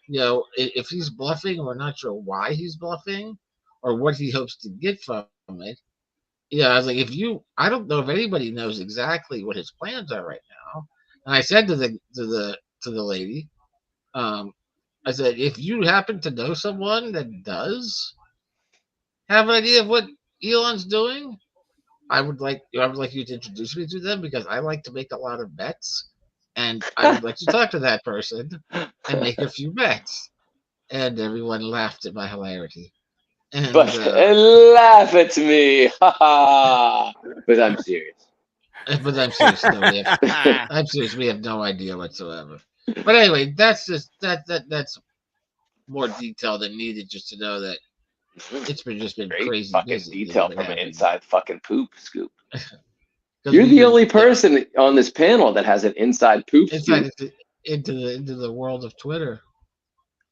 You know, if he's bluffing, we're not sure why he's bluffing or what he hopes to get from it. Yeah, I was like, I don't know if anybody knows exactly what his plans are right now. And I said to the lady, I said, if you happen to know someone that does have an idea of what Elon's doing, I would like you to introduce me to them because I like to make a lot of bets, and I would like to talk to that person and make a few bets. And everyone laughed at my hilarity. And But laugh at me, ha! But I'm serious. But I'm serious. No, I'm serious. We have no idea whatsoever. But anyway, that's just that's more detail than needed just to know that it's been Great crazy fucking busy. detail from an inside fucking poop scoop. 'Cause You're we've the been- only person on this panel that has an inside poop scoop. into the world of Twitter.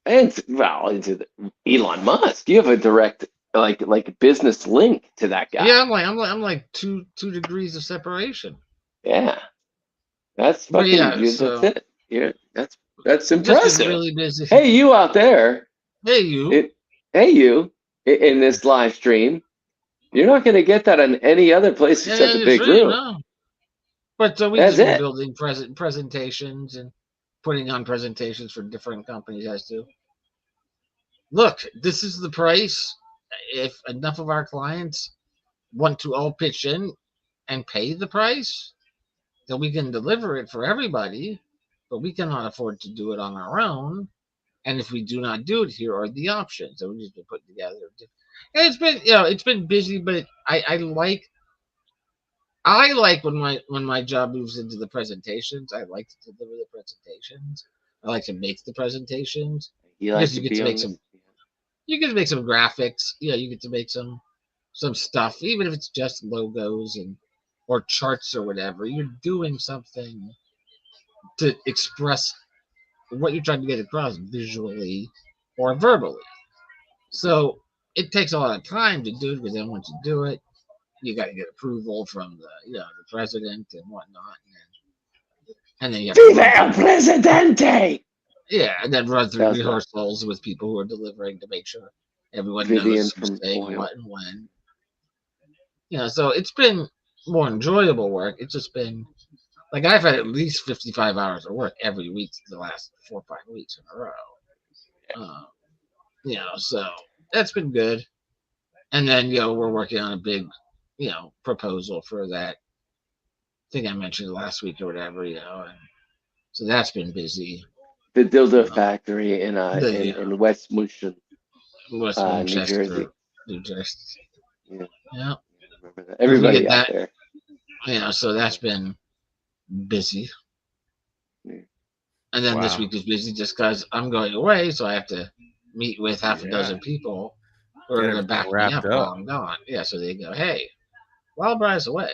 And into the Elon Musk. You have a direct like business link to that guy. Yeah, I'm like two degrees of separation. Yeah. That's But fucking yeah, that's so- it. Yeah, that's Just been impressive. really busy. Hey, you out there. Hey, you. Hey, you in this live stream. You're not going to get that on any other place except the big room. No. But so we've That's just been it. building presentations and putting on presentations for different companies as to look, this is the price. If enough of our clients want to all pitch in and pay the price, then we can deliver it for everybody, but we cannot afford to do it on our own. And if we do not do it, here are the options that we've just been putting together. And it's been busy, but I like when my job moves into the presentations. I like to deliver the presentations. I like to make the presentations. You like Because to you get be to on make this- some. You get to make some graphics. You get to make some stuff, even if it's just logos or charts or whatever. You're doing something to express what you're trying to get across visually or verbally. So it takes a lot of time to do it because then once you do it, you got to get approval from the president and whatnot, and then you have to Viva el Presidente! and then run through That's rehearsals with people who are delivering to make sure everyone Vivian knows from who's saying Oil. what and when. So it's been more enjoyable work. It's just been like I've had at least 55 hours of work every week the last 4 or 5 weeks in a row. So that's been good. And then we're working on a big proposal for that thing I mentioned last week or whatever, and so that's been busy. The dildo factory in West Mission, West New Winchester, Jersey. New Jersey. Yeah. Yeah. Remember that. Everybody get out that. there. So that's been busy. Yeah. And then this Wow. week is busy just because I'm going away, so I have to meet with half a dozen people who are Get going to everything back me wrapped up while I'm gone. Yeah, so they go, hey, while Brian's away.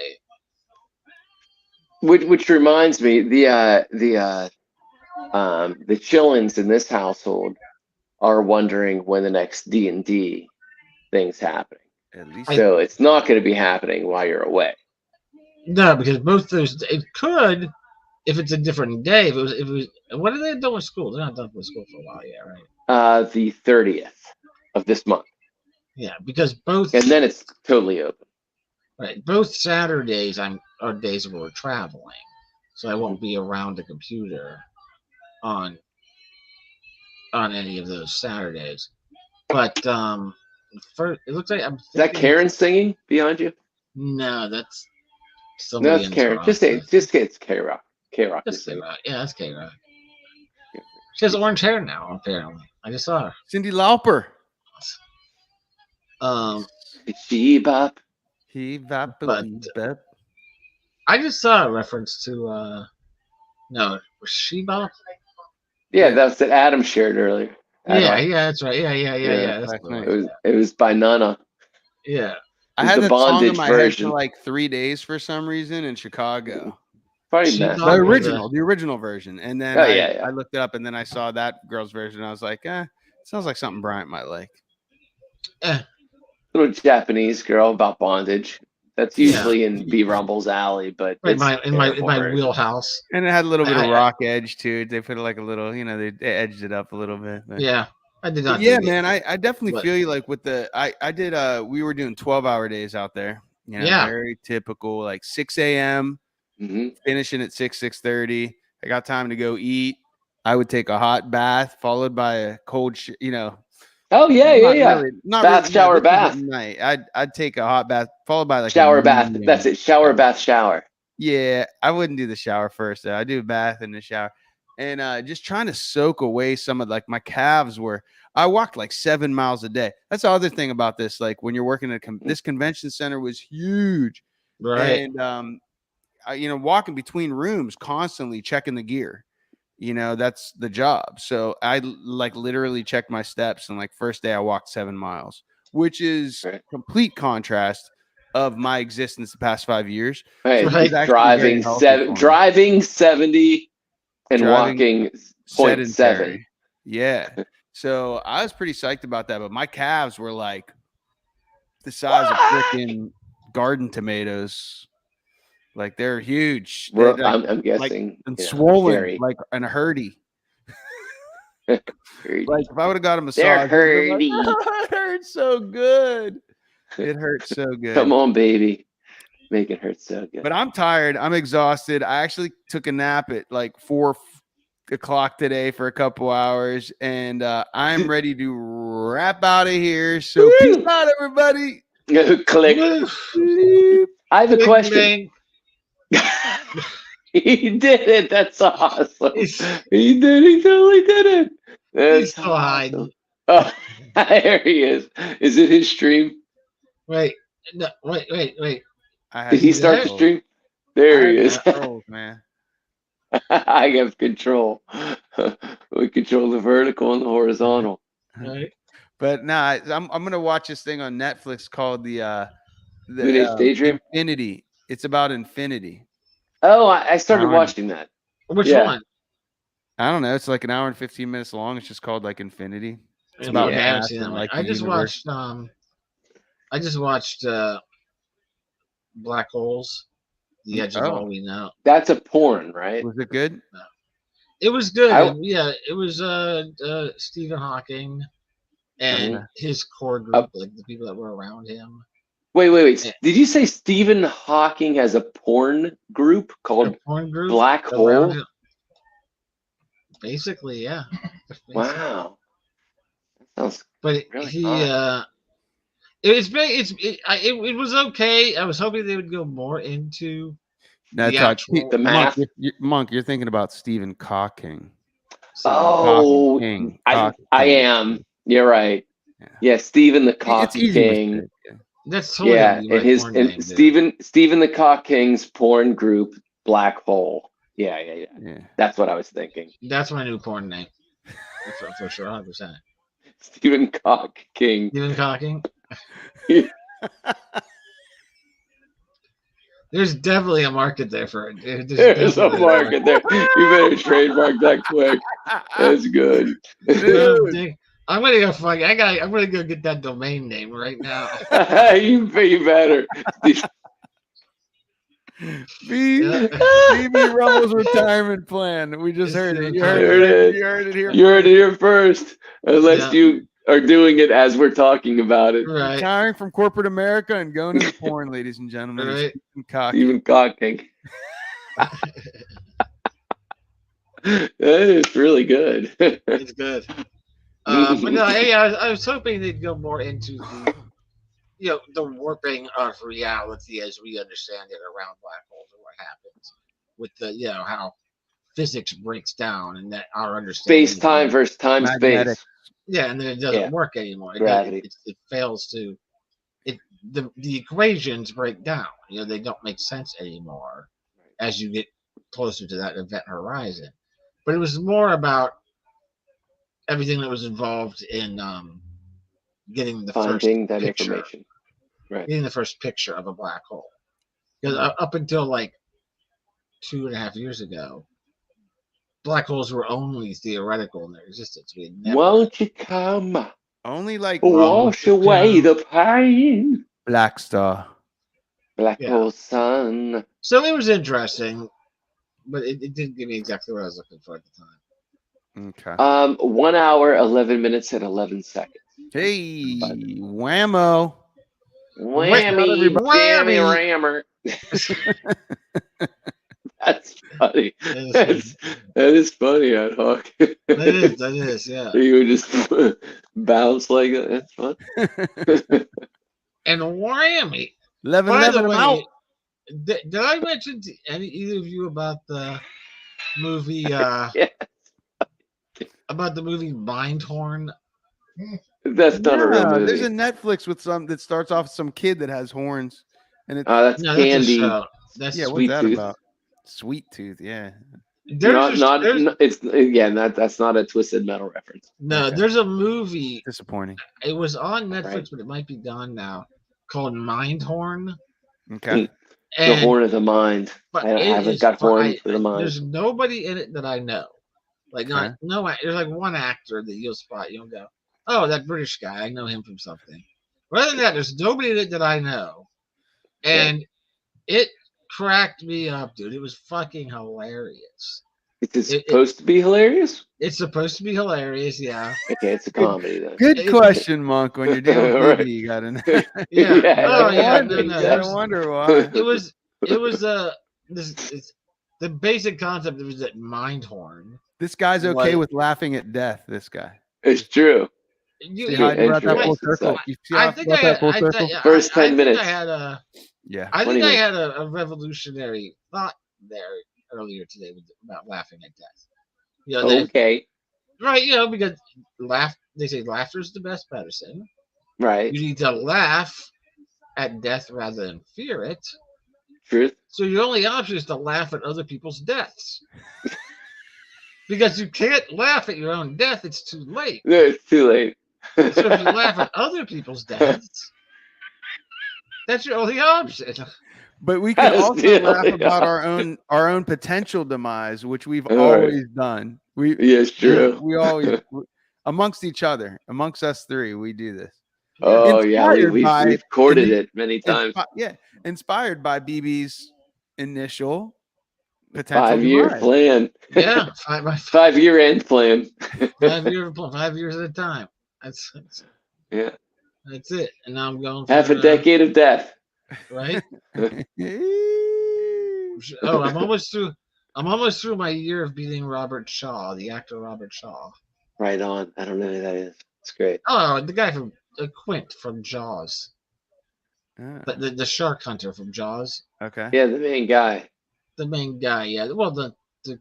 Which reminds me, the Chillins in this household are wondering when the next D&D thing's happening. At least So it's not going to be happening while you're away. No, because both those it could if it's a different day. If it was what are they done with school? They're not done with school for a while yet, right? The 30th of this month, Yeah, because both and then it's totally open. right, both Saturdays are days where we're traveling, so I won't be around a computer on any of those Saturdays. But it looks like I'm. Is that thinking- Karen singing behind you? No, that's No, somebody. that's Karen. Just say it's K-Rock. K-Rock. That's K-Rock. Yeah, that's K-Rock. She has orange hair now, apparently. I just saw her. Cindy Lauper. She bop. He vap But- bep. I just saw a reference to no, was She-Bop? Yeah, that's that Adam shared earlier. Yeah, that's right. Yeah. That's last the night. one. It was by Nana. Yeah. I It's had the that song in bondage my head version. for like 3 days for some reason in Chicago. Probably She messed The thought up. original version. And then Oh, I yeah. looked it up, and then I saw that girl's version. And I was like, sounds like something Bryant might like. eh, Little Japanese girl about bondage. That's Yeah. usually in B Rumble's alley, but right it's in my terrible version. wheelhouse. And it had a little bit of I- rock edge to it. They put like a little, they edged it up a little bit. But. Yeah, I did But not. yeah, dig man, it. I definitely But- feel you. Like with the, I did, we were doing 12-hour days out there. Yeah. Very typical, like 6 a.m. Mhm. finishing at 6:30. I got time to go eat. I would take a hot bath followed by a cold, Oh, yeah. not Bath, really, shower, this was bath. at night. I'd take a hot bath followed by like Shower, a bath. medium That's it. Shower, bath, shower. Yeah, I wouldn't do the shower first. Though. I do a bath and the shower, and just trying to soak away some of like my calves were. I walked like 7 miles a day. That's the other thing about this. Like when you're working at this convention center was huge, Right. and walking between rooms constantly checking the gear. That's the job. So I like literally checked my steps, and like first day I walked 7 miles, which is complete contrast of my existence the past 5 years. Right. So this is actually very Driving healthy for me. driving 70 and Driving walking 0.7. sedentary. Yeah. So I was pretty psyched about that, but my calves were like the size of freaking garden tomatoes. Like they're huge. They're like, I'm guessing. and swollen hairy. like an hurdy. Hairy. Like if I would have got a massage, They're I'd be hurdy. it hurts so good. It hurts so good. Come on, baby. Make it hurt so good. But I'm tired. I'm exhausted. I actually took a nap at like 4 o'clock today for a couple hours, and I'm ready to wrap out of here. So peace out, everybody. Click. I have a question. Bang. He did it. That's awesome. He's- He did. He totally did it. That's He's still hiding. Oh, there he is. Is it his stream? Wait. No, wait. Did he start the stream? There he is. Man. I have control. We control the vertical and the horizontal. Right. But nah, I'm gonna watch this thing on Netflix called the Daydream? Infinity. It's about infinity. Oh, I started Darn. watching that. Which Yeah. one? I don't know. It's like an hour and 15 minutes long. It's just called like Infinity. It's Yeah, about I haven't math seen and, that one. like, I the just universe. watched Black Holes, The Edge of Oh. All We Know. That's a porn, right? Was it good? It was good. I- and yeah, it was Stephen Hawking and Okay. his core group, like the people that were around him. Wait. Yeah. Did you say Stephen Hawking has a porn group called A porn group Black around Hole? him. Basically, yeah. Wow. That sounds But Really he hot. it was okay. I was hoping they would go more into No, the Todd, actual the math. Monk, you're thinking about Stephen Hawking. Oh, King. I Cock I King. am. You're right. Yeah. Yeah, Stephen the It's Cocky easy to King. mistake, yeah. That's totally Yeah, gonna be my and his porn name, and dude. Stephen the Cock King's porn group Black Hole. Yeah. Yeah. That's what I was thinking. That's my new porn name. For sure, 100%. Stephen Cock King. Stephen Hawking. Yeah. There's definitely a market there for it. There's a market there. You better trademark that quick. That's good. I'm gonna go fuck. I'm gonna go get that domain name right now. you better. BB Rumble's retirement plan. We just heard it. You There heard it it. is. You heard it here. You heard it here first. Unless Yeah. you are doing it as we're talking about it. Right. Retiring from corporate America and going into porn, ladies and gentlemen. Right. Stephen Cock. Stephen Cock King. That is really good. It's good. But no, hey, I was hoping they'd go more into the warping of reality as we understand it around black holes and what happens with the how physics breaks down and that our understanding Space time versus time Magnetic. space. yeah, and then it doesn't Yeah. work anymore. Gravity. It fails to. The equations break down. They don't make sense anymore as you get closer to that event horizon. But it was more about everything that was involved in getting the Finding first that picture, information. Right. getting the first picture of a black hole. Because up until like 2.5 years ago, black holes were only theoretical in their existence. We had never. Won't you come Only like wash away the pain? Black Star. Black Yeah. hole sun. So it was interesting, but it didn't give me exactly what I was looking for at the time. Okay. 1 hour, 11 minutes, and 11 seconds. Hey, whammo. Whammy, Whammy. rammer. That's funny. That That is funny, Ad Hoc. that is, yeah. You would just bounce like that. That's fun. And whammy. 11, By the 11, I'm out. way, did I mention to either of you about the movie? Yeah. About the movie Mindhorn? That's not a real Yeah, movie. there's a Netflix with some that starts off with some kid that has horns, and it's That's No, that's a Candy. show. That's yeah. What's Sweet that Tooth. about? Sweet Tooth. Yeah. there's That's not a Twisted Metal reference. no. Okay. There's a movie. Disappointing. It was on Netflix, Right. but it might be gone now. Called Mindhorn. Okay. The And horn of the mind. but I it haven't is got fun. horn for the mind. There's nobody in it that I know. Like Okay. there's like one actor that you'll spot. You'll go, oh, that British guy. I know him from something. But other than that, there's nobody in it that I know. And it cracked me up, dude. It was fucking hilarious. Is it supposed to be hilarious? It's supposed to be hilarious, yeah. Okay, it's a comedy then. Good question, Monk. When you're dealing with Right. movie, you gotta know. Yeah. Yeah, Oh, I yeah. wonder, No, I don't wonder why. It was the basic concept was that Mindhorn. This guy's okay What? with laughing at death. This guy. It's true. See how I brought that full circle? You see how I brought that full circle? First 10 I think minutes. I had a Yeah. I 20 think I minutes. had a revolutionary thought there earlier today about laughing at death. You know, Okay. right? Because they say laughter is the best medicine. Right. You need to laugh at death rather than fear it. Truth. So your only option is to laugh at other people's deaths. Because you can't laugh at your own death, it's too late. No, it's too late. So if you laugh at other people's deaths, that's your only option. But we can That's also the laugh only about our own potential demise, which we've All right. always done. Yes, true. We always amongst each other, amongst us three, we do this. Oh, yeah. Inspired We've by- courted it many times. Inspired by BB's initial potential 5-year demise. plan. Yeah, 5-year end plan. 5 years at a time. That's Yeah. it. And now I'm going for Half a decade of death. right? Oh, I'm almost through. I'm almost through my year of beating Robert Shaw, the actor Robert Shaw. Right on. I don't know who that is. It's great. Oh, the guy from Quint from Jaws, Ah, the shark hunter from Jaws, okay. Yeah, the main guy. the main guy. Yeah, well, the guy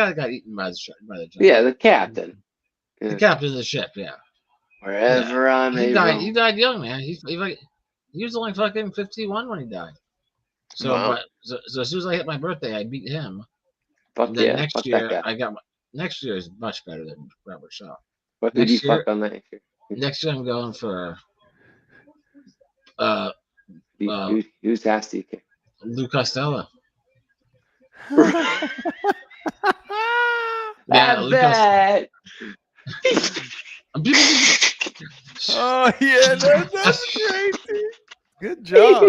that got eaten by the shark, by the shark. Yeah, the captain. the captain of the ship. Yeah, Wherever I may he died. roam. He died young, man. He was only fucking 51 when he died. So, Wow. so as soon as I hit my birthday, I beat him. Fuck And then yeah. next Fuck year, that guy. next year is much better than Robert Shaw. What did you next year- fuck on that year? Next year, I'm going for Who's asked you? Lou Costello. I Lou bet. Oh yeah, that's great. Dude. Good job.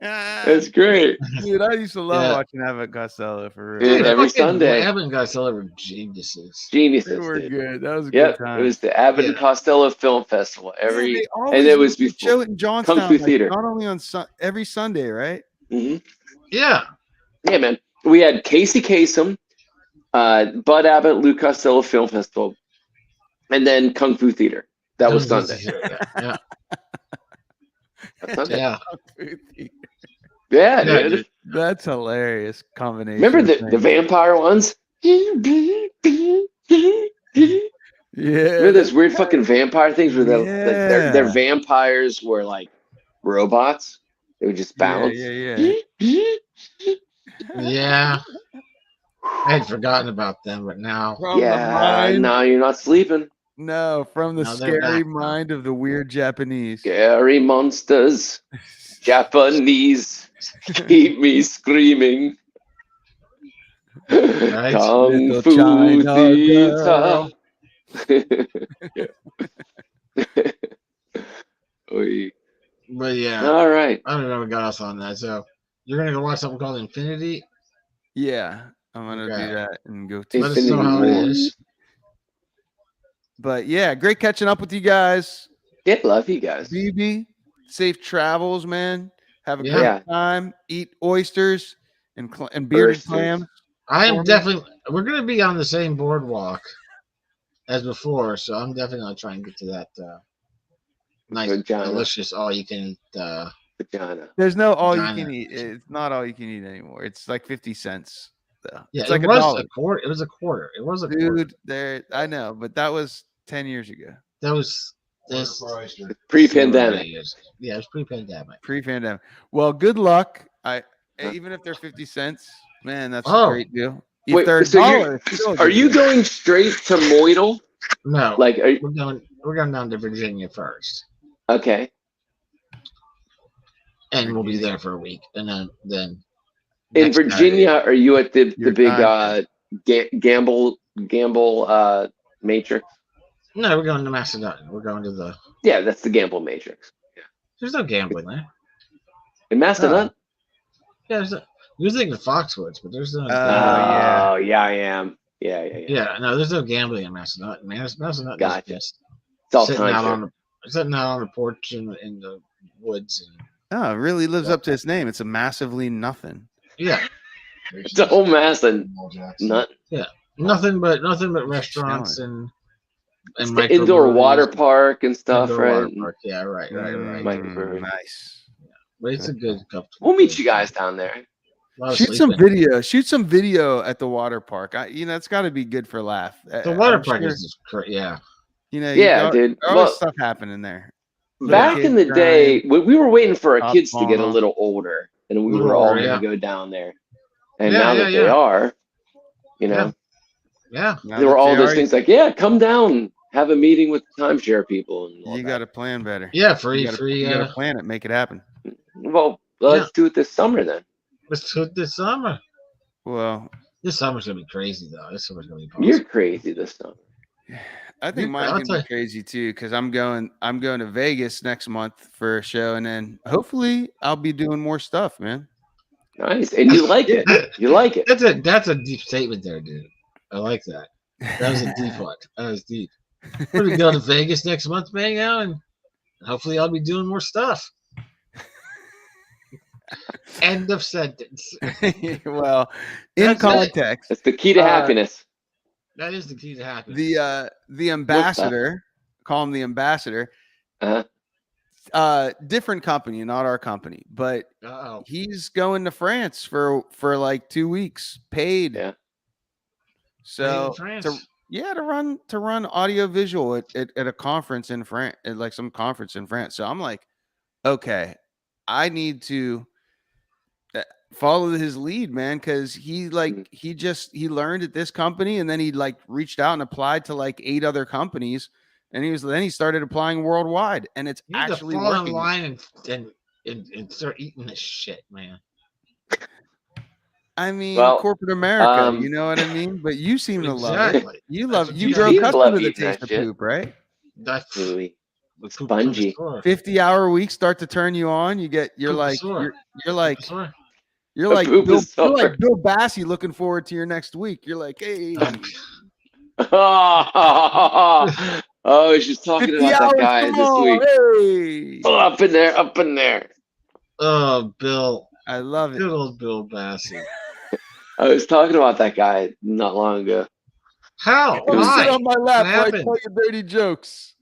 That's great. Dude, I used to love Yeah. watching Abbott Costello for Dude, real. every fucking Sunday. Abbott and Costello were geniuses. They Geniuses. were Dude. good. That was a Yep, good time. it was the Abbott and Yeah. Costello Film Festival every. Yeah, they and always it was used to before show it in Johnstown, Kung Fu Theater. not only on every Sunday, right? Mhm. Yeah, Yeah, man. We had Casey Kasem, Bud Abbott, Lou Costello Film Festival, and then Kung Fu Theater. That was Sunday. Yeah, That's Sunday. yeah. Yeah, Yeah, dude. dude. That's hilarious combination. Remember of the things. vampire ones? Yeah. Remember those weird fucking vampire things where their Yeah. vampires were like robots? They would just bounce. Yeah. Yeah. I had forgotten about them, but now From the Yeah, mind. now you're not sleeping. No, from the No, they're scary back now. mind of the weird Japanese. Scary monsters, Japanese. Keep me screaming. Right? Kung Little Fu China Theater. girl. Oy. But yeah, All right. I don't know what got us on that. So you're gonna go watch something called Infinity. Yeah, I'm gonna Okay. do that and go to. Let us know Infinity how it War. is. But yeah, great catching up with you guys. Yeah, love you guys. BB, safe travels, man. Have a Yeah. great Yeah. time. Eat oysters and bearded Oysters. clams. I For am me? definitely. We're gonna be on the same boardwalk as before, so I'm definitely gonna try and get to that nice, Vagina. delicious, all you can eat. Vagina. There's no all you Vagina. can eat. It's not all you can eat anymore. It's like 50 cents. Though. Yeah, It's like it was $1. a quarter. It was a quarter. It was a quarter. Dude, there I know, but that was 10 years ago. That was this For oyster. Pre-pandemic. Yeah, it was pre-pandemic. Pre-pandemic. Well, good luck. Huh. Even if they're 50 cents, man, that's Oh. a great deal. If Wait, they're so $1, it's still a are good you deal. going straight to Moidle? No, Like, are you, we're going down to Virginia first, okay. and we'll be there for a week, and then In next Virginia, Saturday- are you at the Your big time. gamble matrix? No, we're going to Macedon. We're going to the. Yeah, that's the gamble matrix. There's no gambling there. In Mastodon? Yeah, you're thinking Foxwoods, but there's no. yeah. Oh, yeah, I am. Yeah. Yeah, no, there's no gambling in Macedon. Macedon is Gotcha. just It's all sitting out time. sitting out on the porch in the woods, and Oh, it really lives up to its name. It's a massively nothing. yeah, It's a whole mass and Samuel Jackson. not. nothing but restaurants and It's the indoor microbreweries, water park and stuff, indoor right? water park. Yeah, right. Microbrewery. Nice. But it's a good comfortable. We'll meet place. you guys down there. A lot of Shoot some sleeping. video. Shoot some video at the water park. It's got to be good for a laugh. The water I'm park sure, is just yeah. Yeah, dude. There's always Well, stuff happening there. back kids in the day, we were waiting for our Up kids to get a on 'em. little older, and we Little were all older, going yeah. to go down there. And Yeah, now yeah, that they yeah. are, you know, Yeah. Now there were that all they those are, things like, yeah, come down, have a meeting with the timeshare people. And all You that. got to plan better. Yeah, You free. got to plan it. Make it happen. Well, let's do it this summer then. Let's do it this summer. Well, This summer's gonna be crazy though. This summer's gonna be You're awesome. crazy this summer. I think I'll mine's tell gonna you. be crazy too because I'm going to Vegas next month for a show, and then hopefully I'll be doing more stuff, man. Nice, and you like it. You like it. That's a deep statement there, dude. I like that. That was a deep one. That was deep. We're gonna go to Vegas next month, man, yeah, and hopefully I'll be doing more stuff. End of sentence. Well, in That's it. context, That's the key to happiness. That is the key to happiness. the ambassador, call him the ambassador, Uh-huh. different company, not our company, but Uh-oh. he's going to France for like 2 weeks, paid. Yeah. So France. to run audio visual at a conference in France, at like some conference in France. So I'm like, okay, I need to follow his lead, man, because he learned at this company, and then he like reached out and applied to like 8 other companies, and he started applying worldwide, and it's You need actually to fall in working. line and start eating this shit, man. I mean, Well, corporate America, you know what I mean? But you seem to love it. Exactly. You That's love what you you grow do. accustomed Love to the eating that taste of shit. poop, right? That's Really the poop spongy. store. 50-hour weeks start to turn you on. You're Poop like sore. you're like Sore. you're like Poop Bill, is you're sore. like Bill Bassey looking forward to your next week. You're like, hey, Oh, she's talking 50 about that hours guy this tomorrow. week. Hey, Oh, up in there, up in there. Oh, Bill. I love it. Good old Bill Bassett. I was talking about that guy not long ago. How? Come Why? sit on my lap while I happened? tell you dirty jokes.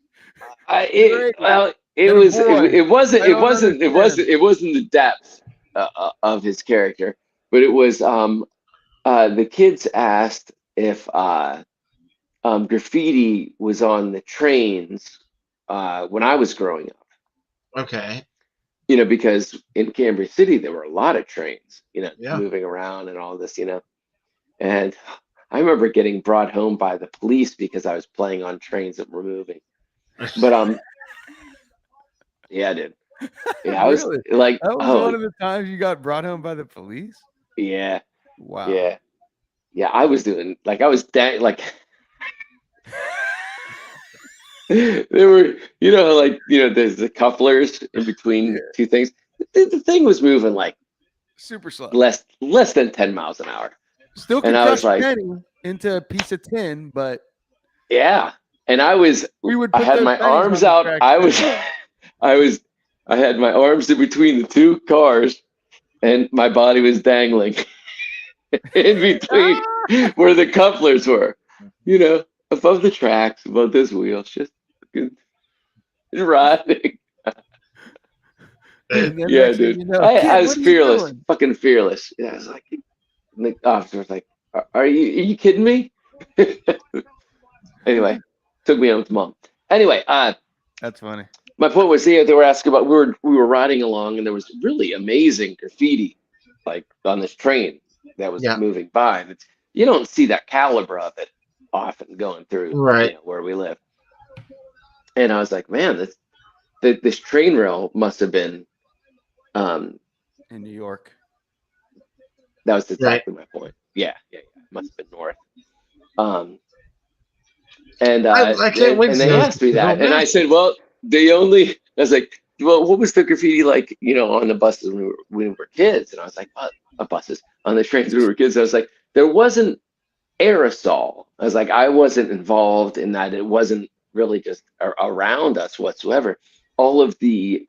It Atta was boy. it wasn't I it don't wasn't it wasn't understand. it wasn't the depth of his character, but it was the kids asked if graffiti was on the trains when I was growing up. Okay. You know, because in Cambridge City there were a lot of trains, you know, Yeah. moving around and all this, you know. And I remember getting brought home by the police because I was playing on trains that were moving. But yeah, dude. Yeah, I was Really? like, That was one of the times you got brought home by the police? yeah, Wow. yeah. I was doing like I was like there were, there's the couplers in between two things. The thing was moving like Super slow. less than 10 miles an hour. Still And can I was crush a like, penny into a piece of tin, but yeah. And I put had those my pennies arms on the out. track I had my arms in between the two cars, and my body was dangling in between where the couplers were, above the tracks, above those wheels, just riding. And then Yeah, next thing dude. you know, I kid, was what are you fearless, doing? fucking fearless. Yeah, I was like, and the officer was like, are you kidding me? Anyway, took me home to mom. Anyway, That's funny. my point was, they were asking about, we were riding along, and there was really amazing graffiti, like on this train that was moving by. And you don't see that caliber of it often going through where we live. And I was like, man, this train rail must have been in New York. That was exactly my point. Yeah. Must have been north. And I can't wait. And they asked me that, and I said, well, I was like, well, what was the graffiti like, on the buses when we were kids? And I was like, buses on the trains when we were kids. I was like, there wasn't aerosol. I was like, I wasn't involved in that. It wasn't really just around us whatsoever. All of the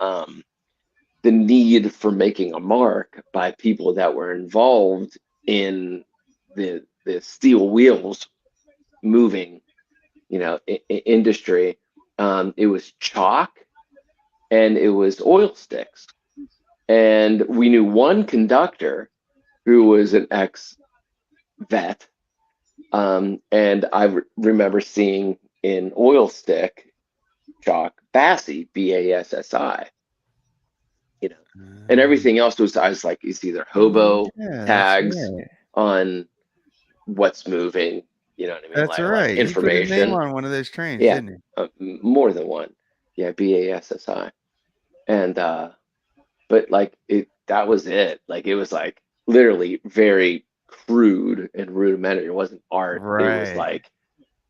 need for making a mark by people that were involved in the steel wheels moving, industry. It was chalk and it was oil sticks. And we knew one conductor who was an ex-vet. And I remember seeing in oil stick chalk Bassi, BASSI. And everything else I was like, it's either hobo tags on what's moving, you know what I mean? That's right. Information. He put his name on one of those trains, didn't he? More than one. Yeah, BASSI. And but like that was it. Like it was like literally very crude and rudimentary. It wasn't art. Right. It was like,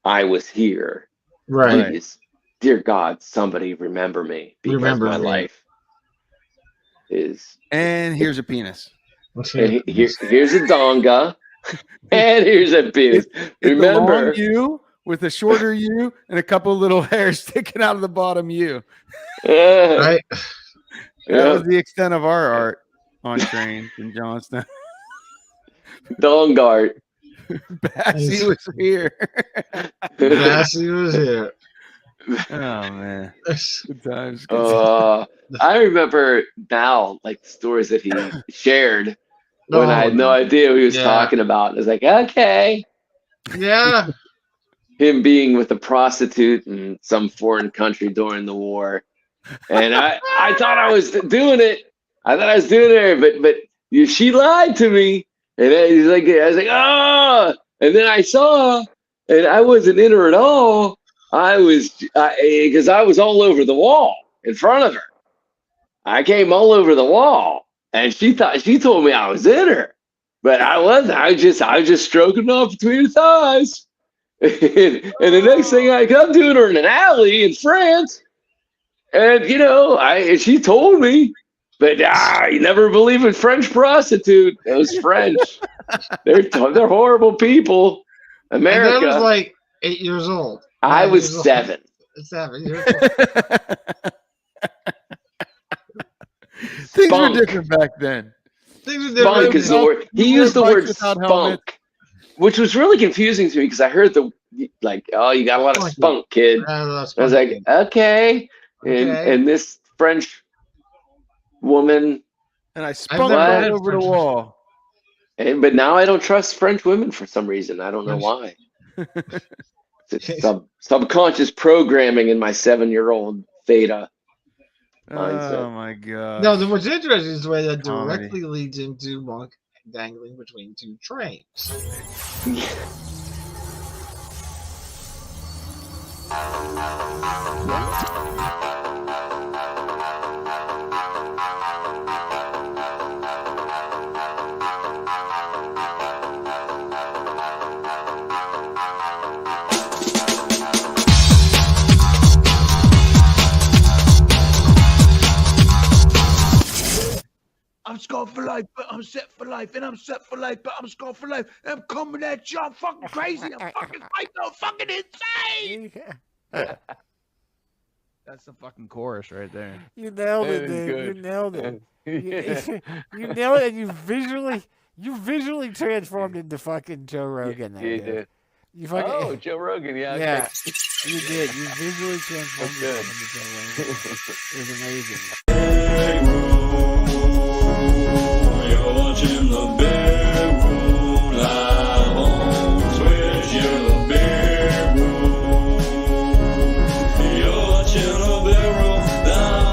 I was here. Right. Please, dear God, somebody remember me, because my life is. And here's a penis. And here's a donga. And here's a penis. Remember, a long U with a shorter U and a couple of little hairs sticking out of the bottom U. Right. That was the extent of our art on trains in Johnston. Dongart. Bassi was here. Bassi was here. Oh man, good times. I remember now, like the stories that he shared when I had no idea what he was talking about. I was like, okay, yeah. Him being with a prostitute in some foreign country during the war, and I thought I was doing it. I thought I was doing it, but she lied to me, and he's like, I was like, oh, and then I saw, and I wasn't in her at all. Because I was all over the wall in front of her. I came all over the wall, and she told me I was in her, but I wasn't. I was just stroking off between her thighs. And the next thing I'm doing her in an alley in France, and she told me, but you never believe a French prostitute. Those French, they're horrible people. America. And I was like 8 years old. I was 7. 7 years old. Things were different back then. Spunk is the word. He used the word spunk, which was really confusing to me because I heard you got a lot of spunk, kid. I was like, okay. And this French woman. And I spun right over the wall. But now I don't trust French women for some reason. I don't know why. It's subconscious programming in my 7-year-old theta mindset. Oh my god! No, the most interesting is the way that directly leads into Monk dangling between two trains. scarred for life, but I'm set for life. And I'm set for life, but I'm scarred for life. And I'm coming at you. I'm fucking crazy. I'm fucking psycho. I'm fucking insane. That's the fucking chorus right there. You nailed it, That is dude. You good. nailed it. Yeah. You nailed it. And you visually transformed into fucking Joe Rogan. There, You dude. did. You fucking, Oh, Joe Rogan. Yeah. yeah, you did. You visually transformed That's yourself into Joe Rogan. It was amazing. Big room.